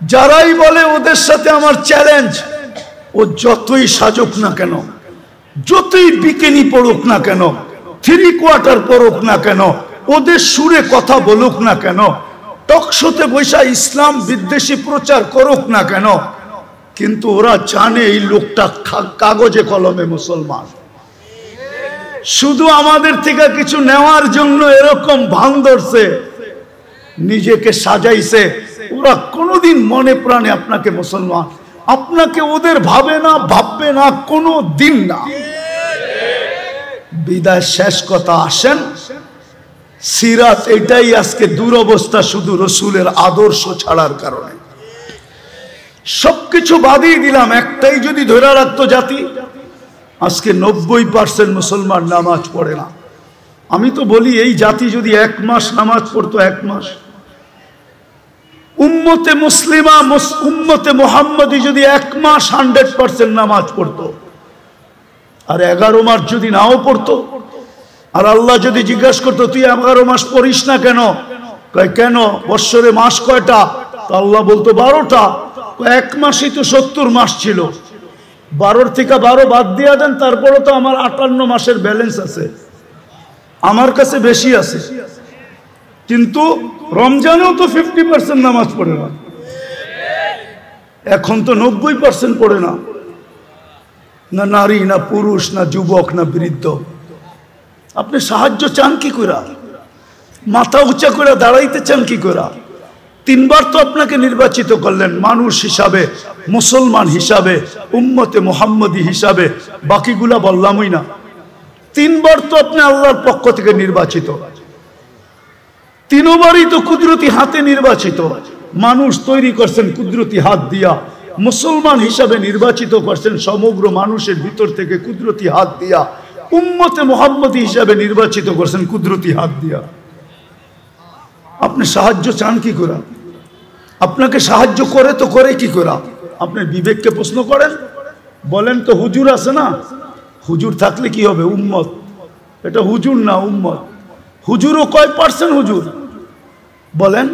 যারাই বলে ওদের সাথে আমার চ্যালেঞ্জ, ও যতই সাজুক না কেন, যতই বিকিনি পড়ুক না কেন, 3 কোয়ার্টার পড়ুক না কেন, ওদের সুরে কথা বলুক না কেন, টকশোতে বৈশা ইসলাম বিদ্বেষী প্রচার করুক না কেন, কিন্তু ওরা জানে এই লোকটা কাগজে কলমে মুসলমান। শুধু আমাদের থেকে কিছু নেওয়ার জন্য এরকম ভান ধরছে, নিজেকে সাজাইছে। ওরা কোনোদিন মনে প্রাণে আপনাকে মুসলমান, আপনাকে ওদের ভাবে না, ভাববে না, কোনো দিন না। বিদায় শেষ কথা, আসেন সিরাত এটাই আজকে দুরবস্থা, শুধু রসুলের আদর্শ ছাড়ার কারণে। সবকিছু বাদিয়ে দিলাম, একটাই যদি ধরে রাখতো জাতি, আজকে 90% মুসলমান নামাজ পড়ে না। আমি তো বলি এই জাতি যদি 1 মাস নামাজ পড়তো, 1 মাস, উম্মতে মুসলিমা, উম্মতে মুহাম্মদী যদি 1 মাস 100% নামাজ পড়তো, আর 11 মাস যদি নাও পড়তো, আর আল্লাহ যদি জিজ্ঞাসা করতো তুই 11 মাস পড়িস না কেন? কয় কেন? বৎসরে মাস কয়টা? তো আল্লাহ বলতো 12টা। 1 মাসই তো 70 মাস ছিল, 12 থেকে 12 বাদ দিয়া দেন, তারপরে তো আমার 58 মাসের ব্যালেন্স আছে, আমার কাছে বেশি আছে। কিন্তু রমজানেও তো 50% নামাজ পড়ে না, এখন তো 90% পড়ে না, না নারী, না পুরুষ, না যুবক, না বৃদ্ধ। আপনি সাহায্য চান কি করে? মাথা উঁচা করে দাঁড়াইতে চান কি করে? 3 বার তো আপনাকে নির্বাচিত করলেন মানুষ হিসাবে, মুসলমান হিসাবে, উম্মতে মুহাম্মদী হিসাবে, বাকিগুলা বললামই না। 3 বার তো আপনি আল্লাহর পক্ষ থেকে নির্বাচিত, 3 বারই তো কুদরতি হাতে নির্বাচিত। মানুষ তৈরি করছেন কুদরতি হাত দিয়া, মুসলমান হিসাবে নির্বাচিত করছেন সমগ্র মানুষের ভিতর থেকে কুদরতি হাত দিয়া। উম্মতে মুহাম্মদী হিসাবে নির্বাচিত করেছেন কুদরতি হাত দিয়া। আপনি সাহায্য চান কি করে? আপনাকে সাহায্য করে তো করে কি করে? আপনি বিবেককে প্রশ্ন করেন, বলেন তো হুজুর আছে না, হুজুর থাকলে কি হবে? উম্মত, এটা হুজুর না উম্মত। হুজুরও কয় পার্সেন্ট হুজুর বলেন?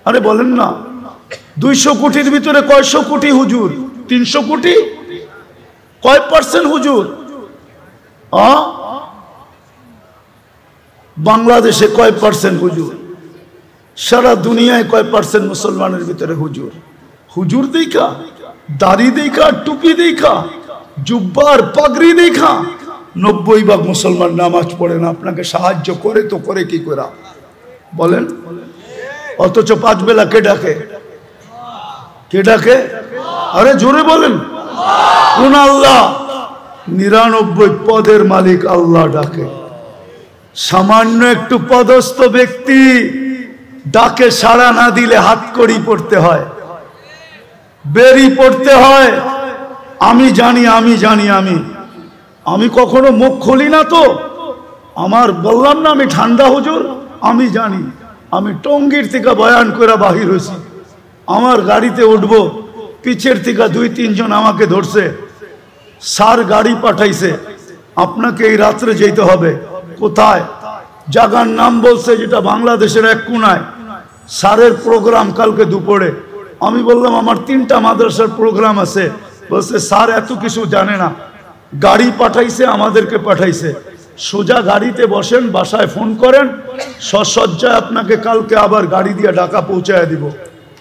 আরে বলেন না। 200 কোটির ভিতরে কয়শো কোটি হুজুর? 300 কোটি। কয় পার্সেন্ট হুজুর? বাংলাদেশে কয় পার্সেন্ট হুজুর? সারা দুনিয়ায় কয় পার্সেন্ট মুসলমানের ভিতরে হুজুর? হুজুর দেখা, দাড়ি দেখা, টুপি দেখা, জুব্বার পাগড়ি দেখা 90% মুসলমান নামাজ পড়ে না। আপনাকে সাহায্য করে তো করে কি করে বলেন? অথচ 5 বেলা কে ডাকে? কে ডাকে? আরে জোরে বলেন। কোন আল্লাহ? 99 পদের মালিক আল্লাহ ডাকে। সামান্য একটু পদস্থ ব্যক্তি ডাকে সাড়া না দিলে হাত কড়ি পড়তে হয়, বেরি পড়তে হয়। আমি জানি, আমি জানি, আমি কখনো মুখ খুলি না তো। আমার বললাম না আমি ঠান্ডা হুজুর, আমি জানি। আমি টঙ্গীর থেকে বয়ান করে বাহির হয়েছি, আমার গাড়িতে উঠবো, পিছের থেকে 2-3 জন আমাকে ধরছে, স্যার গাড়ি পাঠাইছে, আপনাকে এই রাত্রে যেতে হবে। কোথায়? জায়গার নাম বলছে যেটা বাংলাদেশের এক কোনায়। স্যারের প্রোগ্রাম কালকে দুপুরে। আমি বললাম আমার 3টা মাদ্রাসার প্রোগ্রাম আছে। বলছে স্যার এত কিছু জানে না, গাড়ি পাঠাইছে, আমাদেরকে পাঠাইছে। সোজা গাড়িতে বসেন, বাসায় ফোন করেন, সসজ্জায় আপনাকে কালকে আবার গাড়ি দিয়ে ঢাকা পৌঁছায় দিব।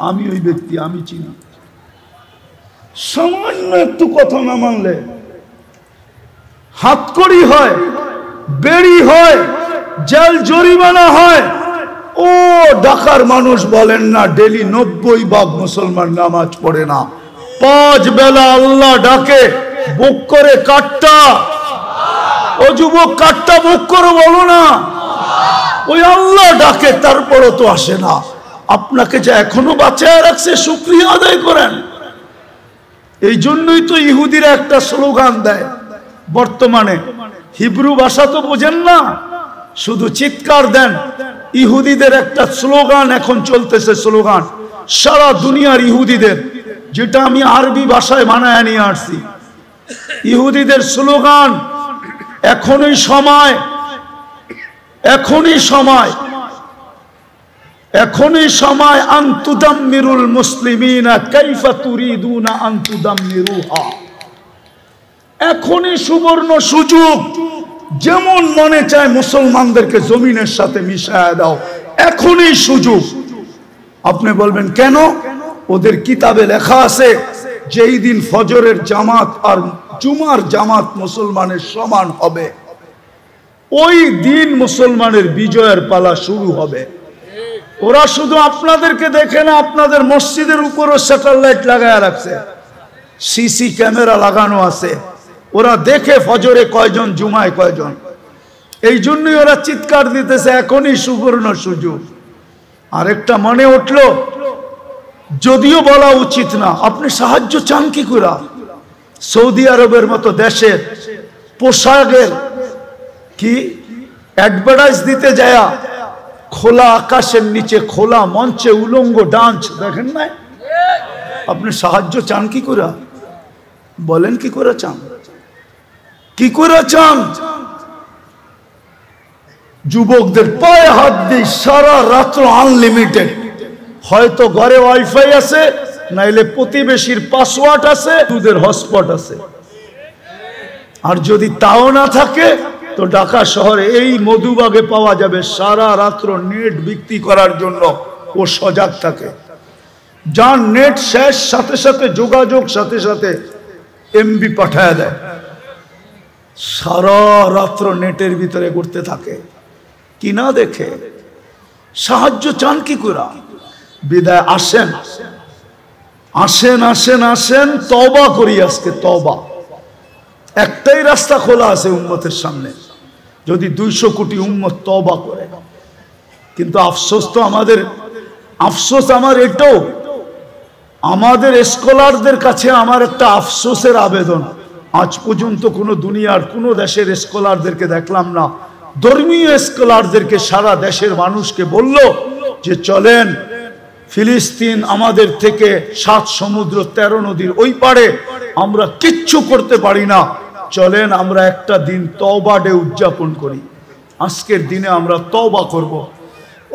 আমি ওই ব্যক্তি, আমি চিনি। সামান্য একটু কথা না মানলে হাতকড়ি হয়, বেড়ি হয়, জেল জরিমানা হয়। ও ঢাকার মানুষ বলেন না ডেলি 90% মুসলমান নামাজ পড়ে না। 5 বেলা আল্লাহ ডাকে, বুক করে কাটটা। ও যুবক, কাটটা বুক করে বলো না, ওই আল্লাহ ডাকে, তারপরও তো আসে না। আপনাকে যে এখনো বাঁচায় রাখছে, শুকরিয়া আদায় করেন। এই জন্যই তো ইহুদিরা একটা স্লোগান দেয় বর্তমানে। হিব্রু ভাষা তো বোঝেন না, শুধু চিৎকার দেন। ইহুদিদের একটা স্লোগান এখন চলতেছে, স্লোগান সারা দুনিয়ার ইহুদিদের, যেটা আমি আরবি ভাষায় বানায় নিয়ে আসছি। ইহুদিদের স্লোগান, এখনই সময়, এখনই সময়, এখনই সময় আনতুদাম্মিরুল মুসলিমিনা কাইফা তুরিদুনা আনতুদাম্মিরুহা। এখনই সুবর্ণ সুযোগ, যেমন মনে চায় মুসলমানদেরকে জমিনের সাথে মিশায় দাও, এখনই সুযোগ। আপনি বলবেন কেন? ওদের কিতাবে লেখা আছে যেই দিন ফজরের জামাত আর জুমার জামাত মুসলমানের সমান হবে, ওই দিন মুসলমানের বিজয়ের পালা শুরু হবে। ওরা শুধু আপনাদেরকে দেখে না, আপনাদের মসজিদের উপরও স্যাটেলাইট লাগায় রাখছে, সিসি ক্যামেরা লাগানো আছে। ওরা দেখে ফজরে কয়জন, জুমায় কয়জন। এই জন্যই ওরা চিৎকার দিতেছে এখনই সুবর্ণ সুযোগ। আরেকটা মনে উঠল, যদিও বলা উচিত না, আপনি সাহায্য চান কি করে? সৌদি আরবের মতো দেশের পোশাকের কি অ্যাডভার্টাইজ দিতে যায়, খোলা আকাশের নিচে খোলা মঞ্চে উলঙ্গ ডান্স দেখেন না? আপনি সাহায্য চান কি করে? বলেন কি করে চান? কি করে চান? যুবকদের পায়ে হাত দিই, সারা রাত্র আনলিমিটেড। হয়তো ঘরে ওয়াইফাই আছে, নাইলে প্রতিবেশীর পাসওয়ার্ড আছে, দুধের হটস্পট আছে। আর যদি তাও না থাকে তো ঢাকা শহরে এই মধুবাগে পাওয়া যাবে, সারা রাত্র নেট বিক্রি করার জন্য ও সজাগ থাকে। যার নেট শেষ, সাথে সাথে যোগাযোগ, সাথে সাথে এমবি পাঠায় দেয়। সারা রাত্র নেটের ভিতরে ঘুরতে থাকে, কিনা দেখে। সাহায্য চান কি করে? বিদায় আসেন, আসেন, আসেন, আসেন, তওবা করি আজকে, তওবা। একটাই রাস্তা খোলা আছে উম্মতের সামনে, যদি 200 কোটি উম্মত তওবা করে। কিন্তু আফসোস তো আমাদের, আফসোস আমার এটাও, আমাদের স্কলারদের কাছে আমার একটা আফসোসের আবেদন, আজ পর্যন্ত কোনো দুনিয়ার কোনো দেশের স্কলারদেরকে দেখলাম না ধর্মীয় স্কলারদেরকে সারা দেশের মানুষকে বলল যে চলেন ফিলিস্তিন আমাদের থেকে 7 সমুদ্র 13 নদীর ওই পারে, আমরা কিচ্ছু করতে পারি না, চলেন আমরা একটা দিন তওবা ডে উদযাপন করি, আজকের দিনে আমরা তওবা করব।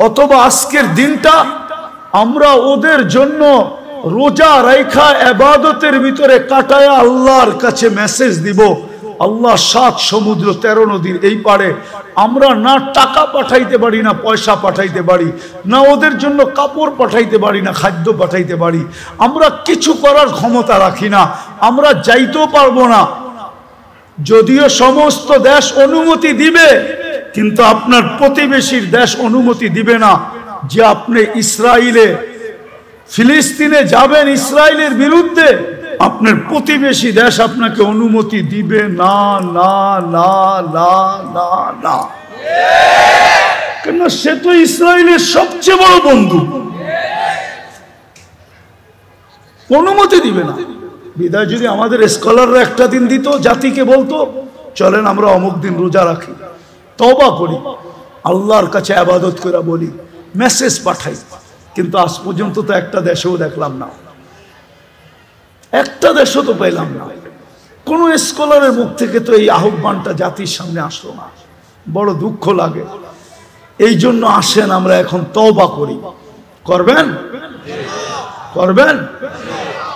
অথবা আজকের দিনটা আমরা ওদের জন্য রোজা রাখা ইবাদতের ভিতরে কাটায় আল্লাহর কাছে মেসেজ দিব, আল্লাহ 7 সমুদ্র 13 নদীর এই পারে আমরা না টাকা পাঠাইতে পারি, না পয়সা পাঠাইতে পারি, না ওদের জন্য কাপড় পাঠাইতে পারি, না খাদ্য পাঠাইতে পারি, আমরা কিছু করার ক্ষমতা রাখি না, আমরা যাইতেও পারবো না। যদিও সমস্ত দেশ অনুমতি দিবে, কিন্তু আপনার প্রতিবেশীর দেশ অনুমতি দিবে না যে আপনি ইসরায়েলে ফিলিস্তিনে যাবেন ইসরায়েলের বিরুদ্ধে, আপনার প্রতিবেশী দেশ আপনাকে অনুমতি দিবে না না না না না না, কেন সে তো ইসরায়েলের সবচেয়ে বড় বন্ধু, অনুমতি দিবে না। বিদায় যদি আমাদের স্কলাররা একটা দিন দিত, জাতিকে বলতো চলেন আমরা অমুক দিন রোজা রাখি, তওবা করি, আল্লাহর কাছে ইবাদত করে বলি, মেসেজ পাঠাই, কিন্তু আজ পর্যন্ত তো একটা দেশেও দেখলাম না, একটা দেশও তো পেলাম না, কোন স্কলারের মুখ থেকে তো এই আহ্বানটা জাতির সামনে আসলো না, বড় দুঃখ লাগে। এই জন্য আসেন আমরা এখন তওবা করি। করবেন? করবেন?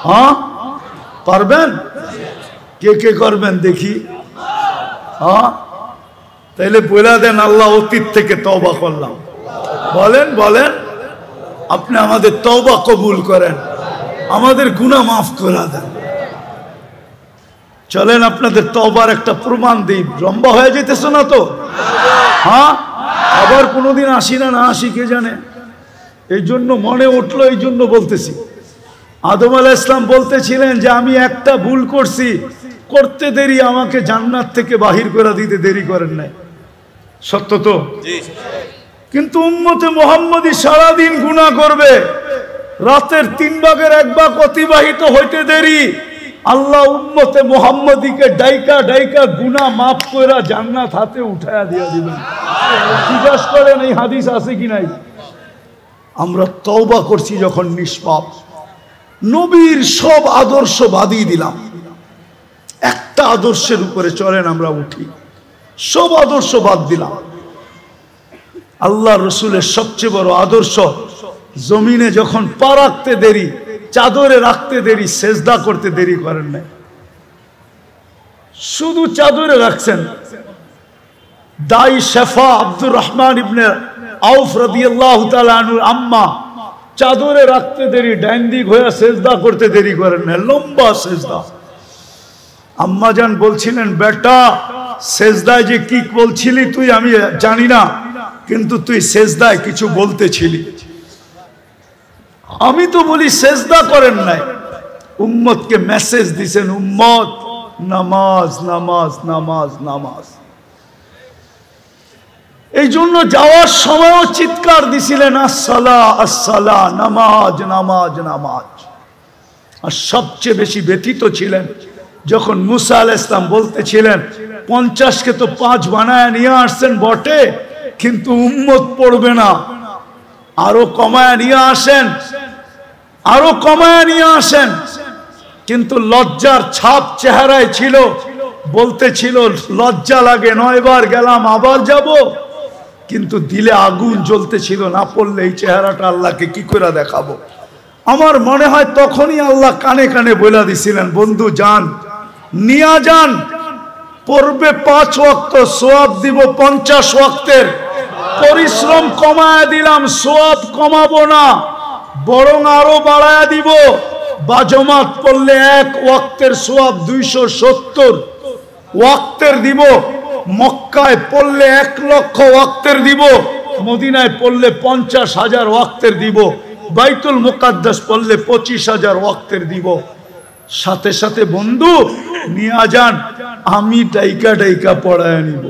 হ্যাঁ পারবেন? কে কে করবেন দেখি? হ্যাঁ তাইলে বলে দেন আল্লাহ অতীত থেকে তওবা করলাম, বলেন বলেন, আপনি আমাদের তওবা কবুল করেন, আমাদের গুনাহ মাফ করে দেন। চলেন আপনাদের তওবার একটা প্রমাণ দিই। লম্বা হয়ে যেতেছে না তো? হ্যাঁ আবার কোনোদিন আসি না, না আসি কে জানে, এই জন্য মনে উঠলো, এই জন্য বলতেছি। আদম আলাইহিস সালাম বলতেছিলেন যে আমি একটা ভুল করছি, করতে দেরি, আমাকে জান্নাত থেকে বাহির করে দিতে দেরি করেন নাই, সত্য তো? কিন্তু উম্মতে মুহাম্মদী সারাদিন গুনাহ করবে, রাতের 3 ভাগের 1 ভাগ অতিবাহিত হইতে দেরি, আল্লাহ উম্মতে মুহাম্মদীকে ডাইকা ডাইকা গুনাহ মাফ কইরা জান্নাত হাতে উঠায়া দিয়া দিবেন। জিজ্ঞাসা করেন এই হাদিস আছে কি নাই? আমরা তওবা করছি যখন নিষ্পাপ, নবীর সব আদর্শ বাদই দিলাম, একটা আদর্শের উপরে চলেন আমরা উঠি, সব আদর্শ বাদ দিলাম। আল্লাহ রসুলের সবচেয়ে বড় আদর্শ, জমিনে যখন পা রাখতে দেরি, চাদরে রাখতে দেরি, সেজদা করতে দেরি করেন নাই, শুধু চাদরে রাখছেন। দাই শেফা আব্দুর রহমান ইবনে আউফ রাদিয়াল্লাহু তাআলা আনহুর আম্মা চাদরে রাখতে দেরি, ডাইন দিক হয়ে সেজদা করতে দেরি করেন না, লম্বা সেজদা। আম্মা জান বলছিলেন, বেটা সেজদায় যে কি বলছিলি তুই আমি জানি না, কিন্তু তুই সেজদায় কিছু বলতেছিলি। আমি তো বলি সেজদা করেন নাই, উম্মতকে মেসেজ দিছেন, উম্মত নামাজ নামাজ নামাজ নামাজ। এই জন্য যাওয়ার সময়ও চিৎকার দিছিলেন, আসসালা আসসালা, নামাজ নামাজ নামাজ। আর সবচেয়ে বেশি ব্যথিত ছিলেন যখন মুসা আলাইহিস সালাম বলতেছিলেন 50কে তো 5 বানায় নিয়ে আসছেন বটে, কিন্তু উম্মত পড়বে না, আরো কমায় নিয়ে আসেন, আরো কমায় নিয়ে আসেন। কিন্তু লজ্জার ছাপ চেহারায় ছিল, বলতেছিল লজ্জা লাগে, 9 বার গেলাম আবার যাব, কিন্তু দিলে আগুন জ্বলতেছিল, না পড়লে এই চেহারাটা আল্লাহকে কি করে দেখাবো। আমার মনে হয় তখনই আল্লাহ কানে কানে বলে দিছিলেন, বন্ধু যান, নিয়া যান, পড়বে 5 ওয়াক্ত, সওয়াব দিব 50 ওয়াক্তের। পরিশ্রম কমায় দিলাম, সওয়াব কমাবো না, বরং আরো বাড়ায় দিব। বাজমাত পড়লে 1 ওয়াক্তের সওয়াব 270 ওয়াক্তের দিব, মক্কায় পড়লে 1 লক্ষ ওয়াক্তের দিব, মদিনায় পড়লে 50,000 ওয়াক্তের দিব, বাইতুল মুকাদ্দাস পড়লে 25,000 ওয়াক্তের দিব। সাথে সাথে বন্ধু নিয়ে যান, আমি ডাইকা ডাইকা পড়ায় নিব।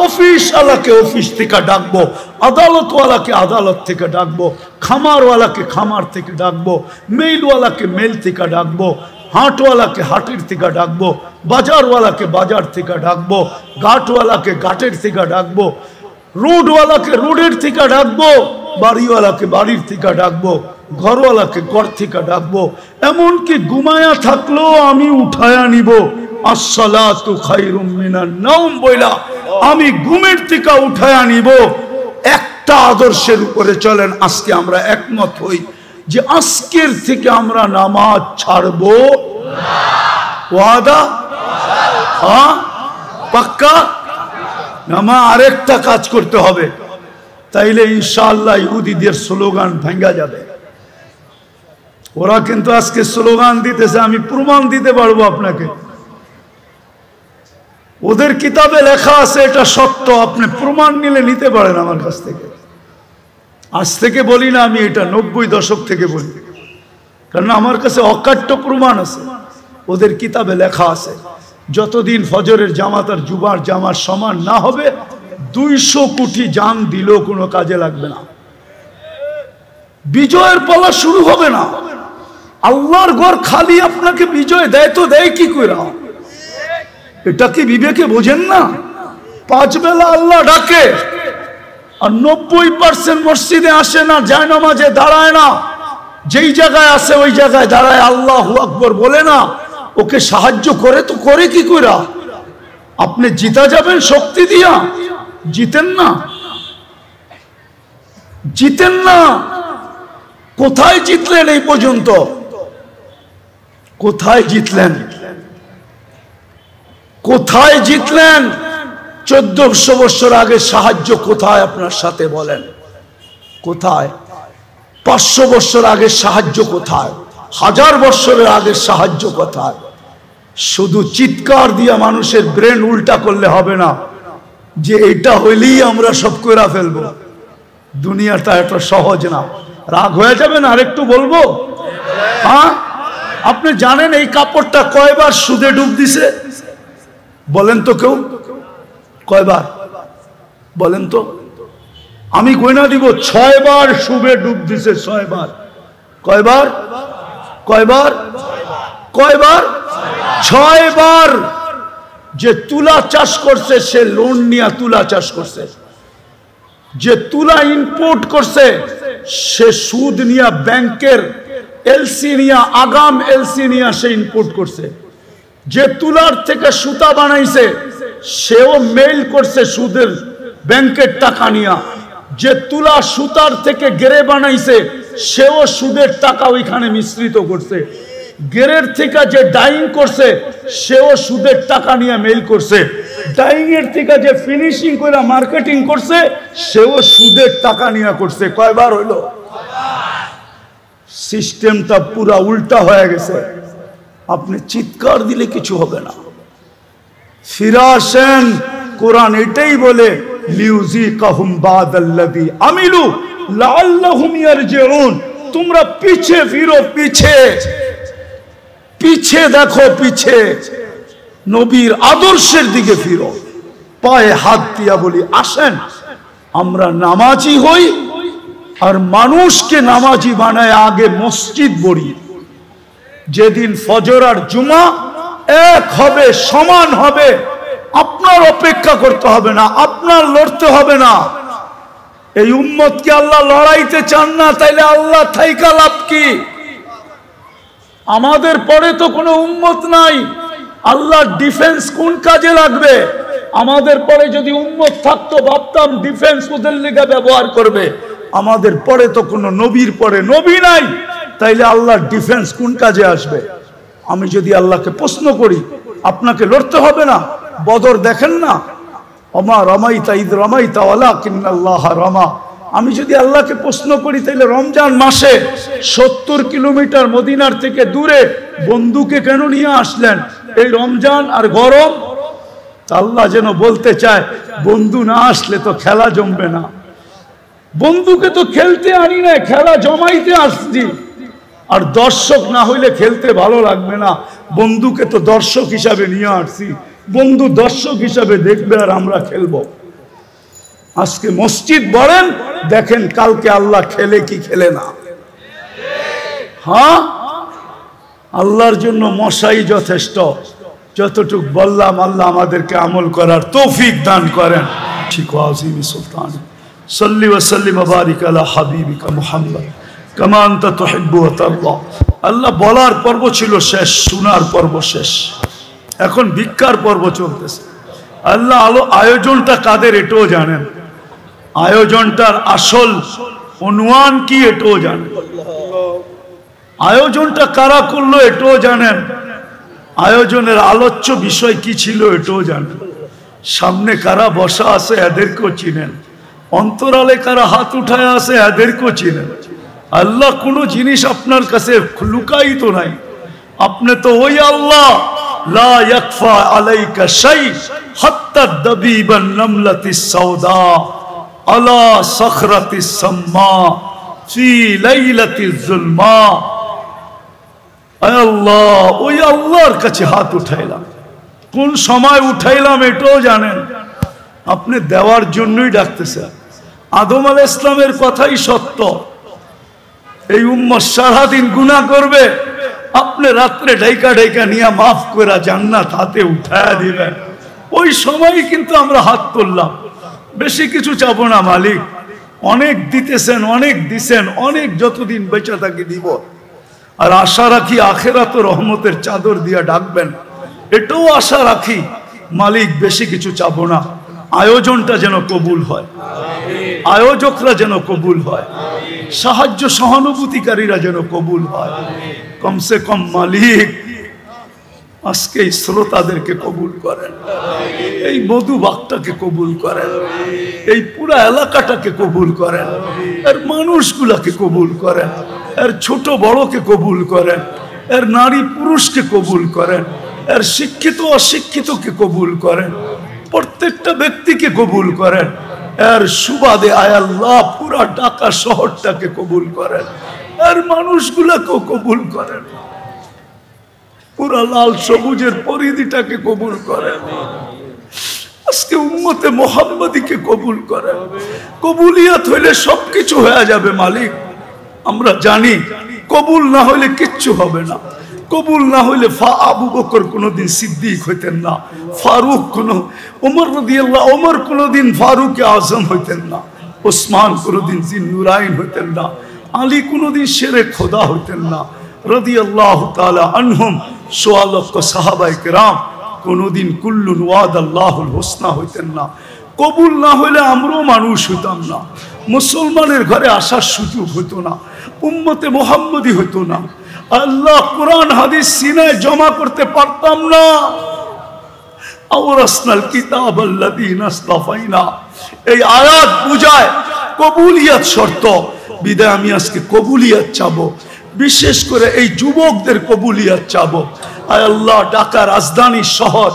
অফিস ওয়ালাকে অফিস থেকে ডাকবো, আদালত ওয়ালাকে আদালত থেকে ডাকবো, খামার ওয়ালাকে খামার থেকে ডাকবো, মেইল ওয়ালাকে মেইল থেকে ডাকবো, হাটওয়ালাকে হাটের থেকে ডাকবো, বাজারওয়ালাকে বাজার থেকে ডাকবো, ঘাটওয়ালাকে ঘাটের থেকে ডাকবো, রোডওয়ালাকে রোডের থেকে ডাকবো, বাড়িওয়ালাকে বাড়ির থেকে ডাকবো, ঘরওয়ালাকে ঘর থেকে ডাকবো। এমনকি ঘুমায়া থাকলেও আমি উঠায়া নিব, আসসালাতু খায়রুম মিনান নাওম বইলা আমি ঘুমের থেকে উঠায়া নিব। একটা আদর্শের উপরে চলেন, আজকে আমরা একমত হই যে আজকের থেকে আমরা নামাজ ছাড়বো। ওয়াদা? হ্যাঁ, পাক্কা? নামা আরেকটা কাজ করতে হবে, তাইলে ইনশাআল্লাহ ইহুদিদের স্লোগান ভাঙ্গা যাবে। ওরা কিন্তু আজকে স্লোগান দিতেছে, আমি প্রমাণ দিতে পারবো আপনাকে। ওদের কিতাবে লেখা আছে এটা সত্য, আপনি প্রমাণ নিলে নিতে পারেন আমার কাছ থেকে। আজ থেকে বলি না, আমি এটা 90 দশক থেকে বলি, কারণ আমার কাছে অকাট্য প্রমাণ আছে। ওদের কিতাবে লেখা আছে যতদিন ফজরের জামাত আর জুমার জামার সমান না হবে 200 কোটি জান দিলেও কোনো কাজে লাগবে না, বিজয়ের পালা শুরু হবে না। আল্লাহর ঘর খালি আপনাকে বিজয় দেয় তো দেয় কি করে? এটা কি বিবেকে বোঝেন না? 5 বেলা আল্লাহ ডাকে আর 90% মসজিদে আসে না, যায় নামাজে দাঁড়ায় না, যেই জায়গায় আসে ওই জায়গায় দাঁড়ায় আল্লাহু আকবার বলে না। ওকে সাহায্য করে তো করে কি করে? আপনি জিতা যাবেন শক্তি দিয়া? জিতেন না, জিতেন না। কোথায় জিতলেন এই পর্যন্ত? কোথায় জিতলেন? কোথায় জিতলেন? 1400 বছর আগে সাহায্য কোথায় আপনার সাথে বলেন? কোথায়? 500 বছর আগে সাহায্য কোথায়? 1000 বছরের আগে সাহায্য কোথায়? শুধু চিৎকার দিয়া মানুষের ব্রেন উল্টা করলে হবে না যে এটা হইলেই আমরা সব করে ফেলবো। দুনিয়াটা এত সহজ না। রাগ হয়ে যাবেন আরেকটু বলবো? হ্যাঁ, আপনি জানেন এই কাপড়টা কয়বার সুদে ডুব দিছে? বলেন তো কেউ, কয়বার বলেন তো? আমি গয়না দিব 6 বার সুদে ডুব দিছে। 6 বার। কয়বার? কয়বার? কয়বার? 6 বার। যে তুলা চাষ করছে সে লোন নিয়ে তুলা চাষ করছে, যে তুলা ইম্পোর্ট করছে সে সুদ নিয়ে ব্যাংকের এলসি নিয়ে আগাম এলসি নিয়ে সে ইম্পোর্ট করছে, যে তুলার থেকে সুতা বানাইছে সেও মেইল করছে সুদের ব্যাংকের টাকা নিয়ে, যে তুলা সুতার থেকে গেরে বানাইছে সেও সুদের টাকা ওইখানে মিশ্রিত করছে, গেরের থেকে যে ডাইং করছে সেও সুদের টাকা নিয়ে মেইল করছে, ডাইং এর থেকে যে ফিনিশিং করে মার্কেটিং করছে সেও সুদের টাকা নিয়ে করছে। কয়বার হইল? সিস্টেমটা পুরা উল্টা হয়ে গেছে। আপনি চিৎকার দিলে কিছু হবে না। ফিরে আসেন, কোরআন এটাই বলে লিউযিকাহুম বাদাল্লাযী আমিলু লাআল্লাহুম ইয়ারজিউন। তোমরা পিছে ফিরো, পিছে পিছে দেখো, পিছে নবীর আদর্শের দিকে ফিরো। পায়ে হাত দিয়া বলি আসেন আমরা নামাজি হই আর মানুষকে নামাজি বানায় আগে মসজিদ বড়ি। যেদিন ফজর আর জুমা এক হবে, সমান হবে, আপনার অপেক্ষা করতে হবে না, আপনার লড়তে হবে না। এই উম্মতকে আল্লাহ লড়াইতে চান না, তাইলে আল্লাহ থাইকা লাভ কি? আমাদের পরে তো কোনো উম্মত নাই, আল্লাহ ডিফেন্স কোন কাজে লাগবে? আমাদের পরে যদি উম্মত থাকতো ভাবতাম ডিফেন্স ওদের লেগে ব্যবহার করবে। আমাদের পরে তো কোনো নবীর পরে নবী নাই, তাইলে আল্লাহ ডিফেন্স কোন কাজে আসবে? আমি যদি আল্লাহকে প্রশ্ন করি আপনাকে লড়তে হবে না? বদর দেখেন না, ওমা রামাইতা ইদ রামাইতা ওয়ালাকিন্নাল্লাহ রামা। আমি যদি আল্লাহকে প্রশ্ন করি তাহলে রমজান মাসে 70 কিলোমিটার মদিনার থেকে দূরে বন্ধুকে কেন নিয়ে আসলেন? এই রমজান আর গরম। আল্লাহ যেন বলতে চায় বন্ধু না আসলে তো খেলা জমবে না। বন্ধুকে তো খেলতে আনি না, খেলা জমাইতে আসছি। আর দর্শক না হইলে খেলতে ভালো লাগবে না। বন্ধুকে তো দর্শক হিসাবে নিয়ে আসছি, বন্ধু দর্শক হিসাবে দেখবে আর আমরা খেলবো। আজকে মসজিদ বলেন, দেখেন কালকে আল্লাহ খেলে কি খেলে না। হ্যাঁ, আল্লাহর জন্য মশাই যথেষ্ট। যতটুক বললাম আল্লাহ আমাদেরকে আমল করার তৌফিক দান করেন। ঠিক আজিম সুলতান সাল্লি ওয়া সাল্লিম ওয়া বারিক আলা হাবিবিকা মুহাম্মদ কামা আনতা তুহিব্বু ওয়া তারদা। আল্লাহ বলার পর্ব ছিল শেষ, শোনার পর্ব শেষ, এখন ভিক্ষার পর্ব চলতেছে। আল্লাহ আয়োজনটা কাদের এটাও জানেন, আয়োজনটার আসল অনুমান কি এটাও জানেন, আয়োজনটা কারা করলো এটাও জানেন, আয়োজনের আলোচ্য বিষয় কি ছিল এটাও জানেন, সামনে কারা বসা আছে এদেরকেও চিনেন, অন্তরালে কারা হাত উঠায় আছে এদেরকেও চিনেন। আল্লাহ কোনো জিনিস আপনার কাছে লুকায়িত নাই, আপনি তো ওই আল্লাহ লা ইয়াকফা আলাইকা শাই হাত্তা দাবিবান নামলাতিস সাওদা আলা সাখরাতিস সাম্মা ফি লাইলাতিজ যুলমা। আল্লাহ ওই আল্লাহর কাছে হাত উঠাইলাম, কোন সময় উঠাইলাম এটাও জানেন, আপনি দেওয়ার জন্যই ডাকতেছেন। আদম আলাইহিস সালামের কথাই সত্য, এই উম্মত সারাদিন গুনাহ করবে, আপনি রাত্রে ডাইকা ডাইকা নিয়ে মাফ করে জান্নাত হাতে উঠায়া দিবেন। ওই সময়ই কিন্তু আমরা হাত তুললাম, বেশি কিছু চাবো না মালিক, অনেক দিতেছেন, অনেক দিছেন, অনেক যতদিন বেঁচে থাকি দিব। আর আশা রাখি আখেরাত রহমতের চাদর দিয়া ডাকবেন, এটাও আশা রাখি মালিক, বেশি কিছু চাবো না, আয়োজনটা যেন কবুল হয়, আয়োজকরা যেন কবুল হয়, সাহায্য সহানুভূতিকারীরা যেন কবুল হয়। কমসে কম মালিক আজকে এই শ্রোতাদেরকে কবুল করেন, এই মধুবাগটাকে কবুল করেন, এই পুরা এলাকাটাকে কবুল করেন, এর মানুষগুলাকে কবুল করেন, এর ছোট বড়কে কবুল করেন, এর নারী পুরুষকে কবুল করেন, এর শিক্ষিত অশিক্ষিতকে কবুল করেন, প্রত্যেকটা ব্যক্তিকে কবুল করেন। এর সুবাদে আয় আল্লাহ পুরা ঢাকা শহরটাকে কবুল করেন, এর মানুষগুলাকেও কবুল করেন, পুরা লাল সবুজের পরিধিটাকে কবুল করেন। আজকে উম্মতে মুহাম্মাদীকে কবুল করেন। কবুলিয়াত হইলে সবকিছু হয়ে যাবে মালিক, আমরা জানি। কবুল না হইলে কিচ্ছু হবে না। কবুল না হইলে আবু বকর কোনোদিন সিদ্দিক হইতেন না, ফারুক ওমর রাদিয়াল্লাহু ওমর কোনোদিন ফারুক আজম হইতেন না, ওসমান কোনোদিন জিন্নুরাইন হইতেন না, আলী কোনোদিন শেরে খোদা হইতেন না রাদিয়াল্লাহু তাআলা আনহুম। সোয়া লক্ষ সাহাবায়ে কেরাম কোনোদিন কুল্লুন ওয়াদাল্লাহুল হুসনা হইতেন না। কবুল না হইলে আমরাও মানুষ হইতাম না, মুসলমানের ঘরে আসার সুযোগ হইতো না, উম্মতে মুহাম্মদী হইতো না, আল্লাহ কোরআন হাদিস সিনায় জমা করতে পারতাম না। আওরাসনাল কিতাবাল্লাযীনা ইসতাফাইনা, এই আয়াত বুঝায় কবুলিয়াত শর্ত। বিদায় আমি আজকে কবুলিয়াত চাবো, বিশেষ করে এই যুবকদের কবুলিয়াত চাবো। আয় আল্লাহ, ঢাকা রাজধানী শহর,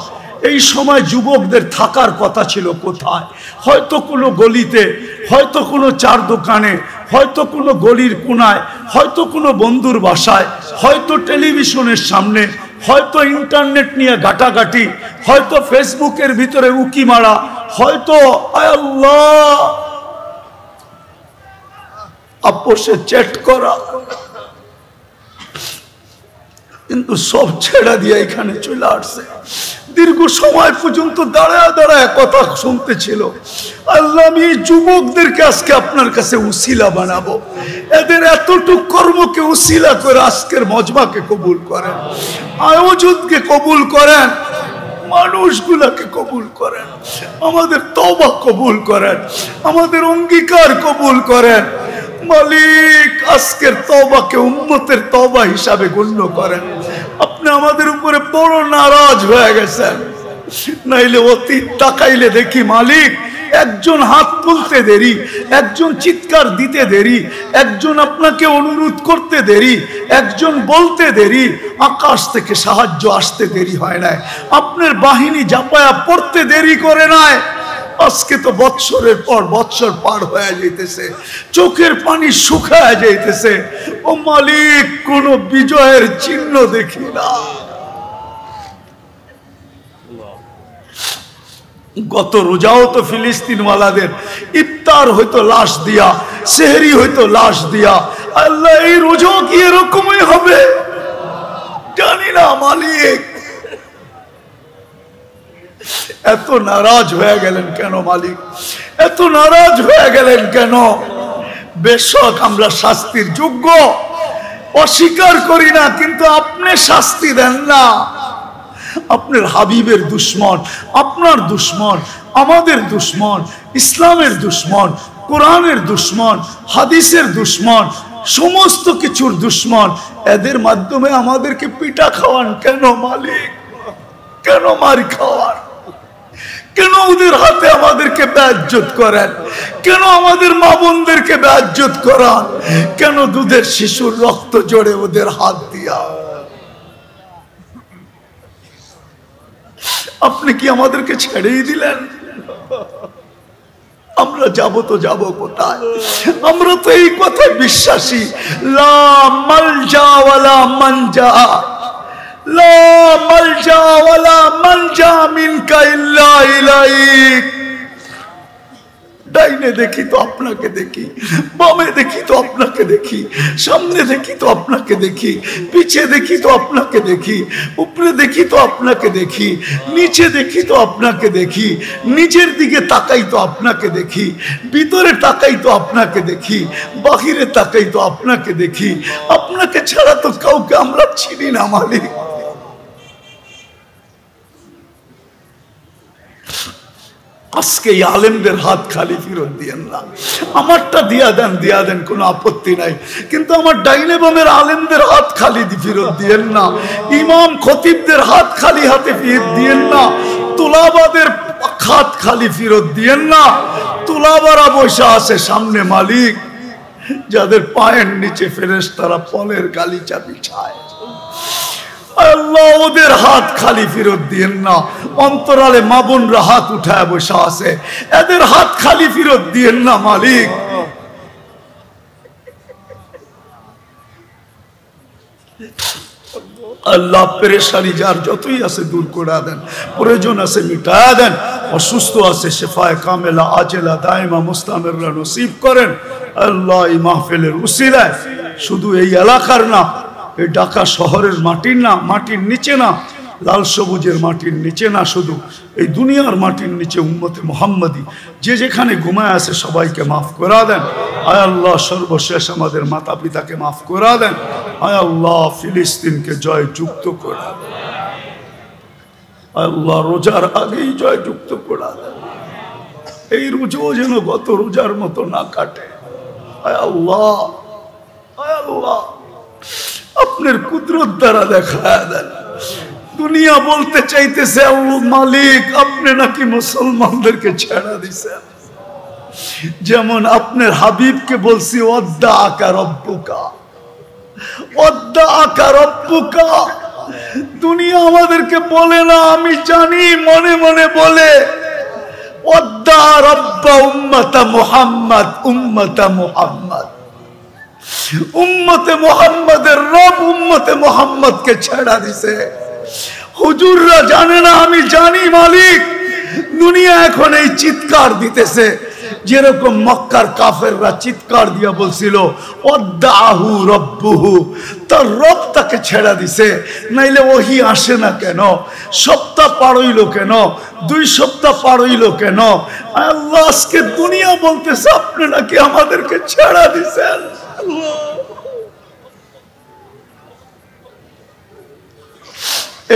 এই সময় যুবকদের থাকার কথা ছিল কোথায়? হয়তো কোনো গলিতে, হয়তো কোনো চার দোকানে, হয়তো কোনো গলির কোনায়, হয়তো কোনো বন্ধুর বাসায়, হয়তো টেলিভিশনের সামনে, হয়তো ইন্টারনেট নিয়ে ঘাটাঘাটি, হয়তো ফেসবুকের ভিতরে উকি মারা, হয়তো আয় আল্লাহ আপোষে চ্যাট করা, কিন্তু সব ছেড়া দিয়ে এখানে চলে আসছে। দীর্ঘ সময় পর্যন্ত দাঁড়ায় দাঁড়ায় কথা শুনতেছিল। আল্লাহ, আমি এই যুবকদেরকে আজকে আপনার কাছে উসিলা বানাবো, এদের এতটুক কর্মকে উসিলা করে আজকের মজমাকে কবুল করেন, আয়োজনকে কবুল করেন, মানুষগুলাকে কবুল করেন, আমাদের তওবা কবুল করেন, আমাদের অঙ্গীকার কবুল করেন। মালিক, আজকের তওবাকে উম্মতের তওবা হিসাবে গণ্য করেন। আপনি আমাদের উপরে বড় নারাজ হয়ে গেছেন, নাইলে অতীত তাকাইলে দেখি মালিক, একজন হাত তুলতে দেরি, একজন চিৎকার দিতে দেরি, একজন আপনাকে অনুরোধ করতে দেরি, একজন বলতে দেরি, আকাশ থেকে সাহায্য আসতে দেরি হয় নাই, আপনার বাহিনী জাপায়া পড়তে দেরি করে নাই। আজকে তো বৎসরের পর বৎসর পার হয়ে যাইতেছে, চোখের পানি শুকায় যাইতেছে। ও মালিক, কোন বিজয়ের চিহ্ন দেখি না। গত রোজাও তো ফিলিস্তিন ওয়ালাদের ইফতার হইতো লাশ দিয়া, সেহরি হইতো লাশ দিয়া। আল্লাহ, এই রোজাও কি এরকমই হবে? মালিক। এত নারাজ হয়ে গেলেন কেন মালিক? এত নারাজ হয়ে গেলেন কেন? বেশক আমরা শাস্তির যোগ্য, অস্বীকার করি না, কিন্তু আপনি শাস্তি দেন না। আপনার হাবিবের দুশ্মন, আপনার দুশ্মন, আমাদের দুশ্মন, ইসলামের দুশ্মন, কোরআনের দুশ্মন, হাদিসের দুশ্মন, সমস্ত কিছুর দুশ্মন, এদের মাধ্যমে আমাদেরকে পিটা খাওয়ান কেন মালিক? কেন মার খাওয়ান? কেন ওদের হাতে আমাদেরকে বেইজ্জত করেন? কেন আমাদের মা বোনদেরকে বেইজ্জত করান? কেন দুধের শিশুর রক্ত জড়ে ওদের হাত দিয়া? আপনি কি আমাদেরকে ছেড়েই দিলেন? আমরা যাব তো যাব কোথায়? আমরা তো এই কথায় বিশ্বাসী, লা মালজা ওয়ালা মানজা, লা মালজা ওয়ালা মানজা মিনকা ইল্লা ইলাইক। ডাইনে দেখি তো আপনাকে দেখি, বামে দেখি তো আপনাকে দেখি, সামনে দেখি তো আপনাকে দেখি, পিছে দেখি তো আপনাকে দেখি, উপরে দেখি তো আপনাকে দেখি, নিচে দেখি তো আপনাকে দেখি, নিচের দিকে তাকাই তো আপনাকে দেখি, ভিতরে তাকাই তো আপনাকে দেখি, বাহিরে তাকাই তো আপনাকে দেখি। আপনাকে ছাড়া তো কাউকে আমরা চিনি না মালিক। আজকে এই আলেমদের হাত খালি ফেরত দিয়েন না। আমারটা দিয়া দেন, কোনো আপত্তি নাই, কিন্তু আমার ডাইনে বামের আলেমদের হাত খালি ফেরত দিয়েন না। ইমাম খতিবদের হাত খালি হাতে ফেরত দিয়েন না। তুলাবাদের হাত খালি ফেরত দিয়েন না। তুলাবারা বসে আছে সামনে মালিক, যাদের পায়ের নিচে ফেরেশতারা ফলের গালিচা বিছায়। আল্লাহ ওদের হাত খালি ফেরত দিয়েন না। অন্তরালে মা বোনরা হাত উঠায় বসে আছে, এদের হাত খালি ফেরত দিয়েন না মালিক। আল্লাহ পেরেশানি যার যতই আছে দূর করে দেন, প্রয়োজন আছে মিটায়া দেন, অসুস্থ আছে শেফায়ে কামেলা আজেলা দাইমা মুস্তামিররা নসিব করেন। আল্লাহ এই মাহফিলের উসিলায় শুধু এই এলাকার না, এই ঢাকা শহরের মাটির না, মাটির নিচে না, লাল সবুজের মাটির নিচে না, শুধু এই দুনিয়ার মাটির নিচে উম্মতে মুহাম্মাদি যে যেখানে ঘুমায় আছে সবাইকে মাফ করে দেন। আয় আল্লাহ সর্বশেষ আমাদের মাতা পিতাকে মাফ করে দেন। আয় আল্লাহ ফিলিস্তিনকে জয় যুক্ত করে দেন। আয় আল্লাহ রোজার আগেই জয় যুক্ত করে দেন। এই রোজাও যেন গত রোজার মতো না কাটে। আয় আল্লাহ, আয় আল্লাহ আপনার কুদরত দ্বারা দেখায় দেন। দুনিয়া বলতে চাইতেছে আল্লাহ মালিক আপনি নাকি মুসলমানদেরকে ছেড়া দিছেন, যেমন আপনার হাবিবকে বলছি ওয়াদ্দা আকা রব্বুকা, ওয়াদ্দা আকা রব্বুকা। দুনিয়া আমাদেরকে বলে না, আমি জানি, মনে মনে বলে ওয়াদ্দা রব্বা উম্মাতা মুহাম্মদ, উম্মাতা মুহাম্মদ। উম্মতে মুহাম্মাদের রব উম্মতে মুহাম্মদকে ছেড়া দিছে। হুজুররা জানে না, আমি জানি মালিক। দুনিয়া এখন এই চিৎকার দিতেছে, যেরকম মক্কার কাফেররা চিৎকার দিয়া বলছিল ওয়াদ্দাহু রব্বুহু, তার রব তাকে ছেড়া দিছে। নাইলে ওহি আসে না কেন? সপ্তাহ পার হইল কেন? 2 সপ্তাহ পার হইল কেন? আল্লাহ আজকে দুনিয়া বলতেছে আপনি নাকি আমাদেরকে ছেড়া দিছেন।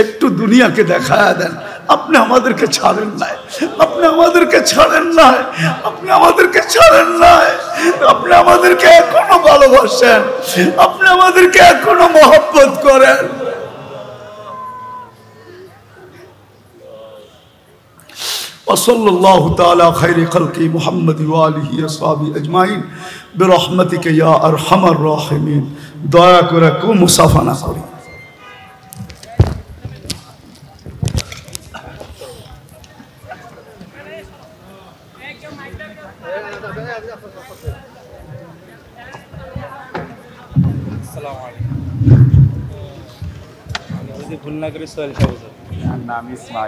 একটু দুনিয়াকে দেখায়া দেন আপনি আমাদেরকে ছাড়েন নাই, আপনি আমাদেরকে ছাড়েন নাই, আপনি আমাদেরকে ছাড়েন নাই, আপনি আমাদেরকে এখনো ভালোবাসেন, আপনি আমাদেরকে এখনো মহব্বত করেন। وصلى الله تعالى خير خلق محمد وآله وصحبه أجمعين برحمتك يا أرحم الراحمين। দয়া করে কেউ মুসাফা না করি। ভুল না করে সোহেল সাহেব নাম ইসমাইল।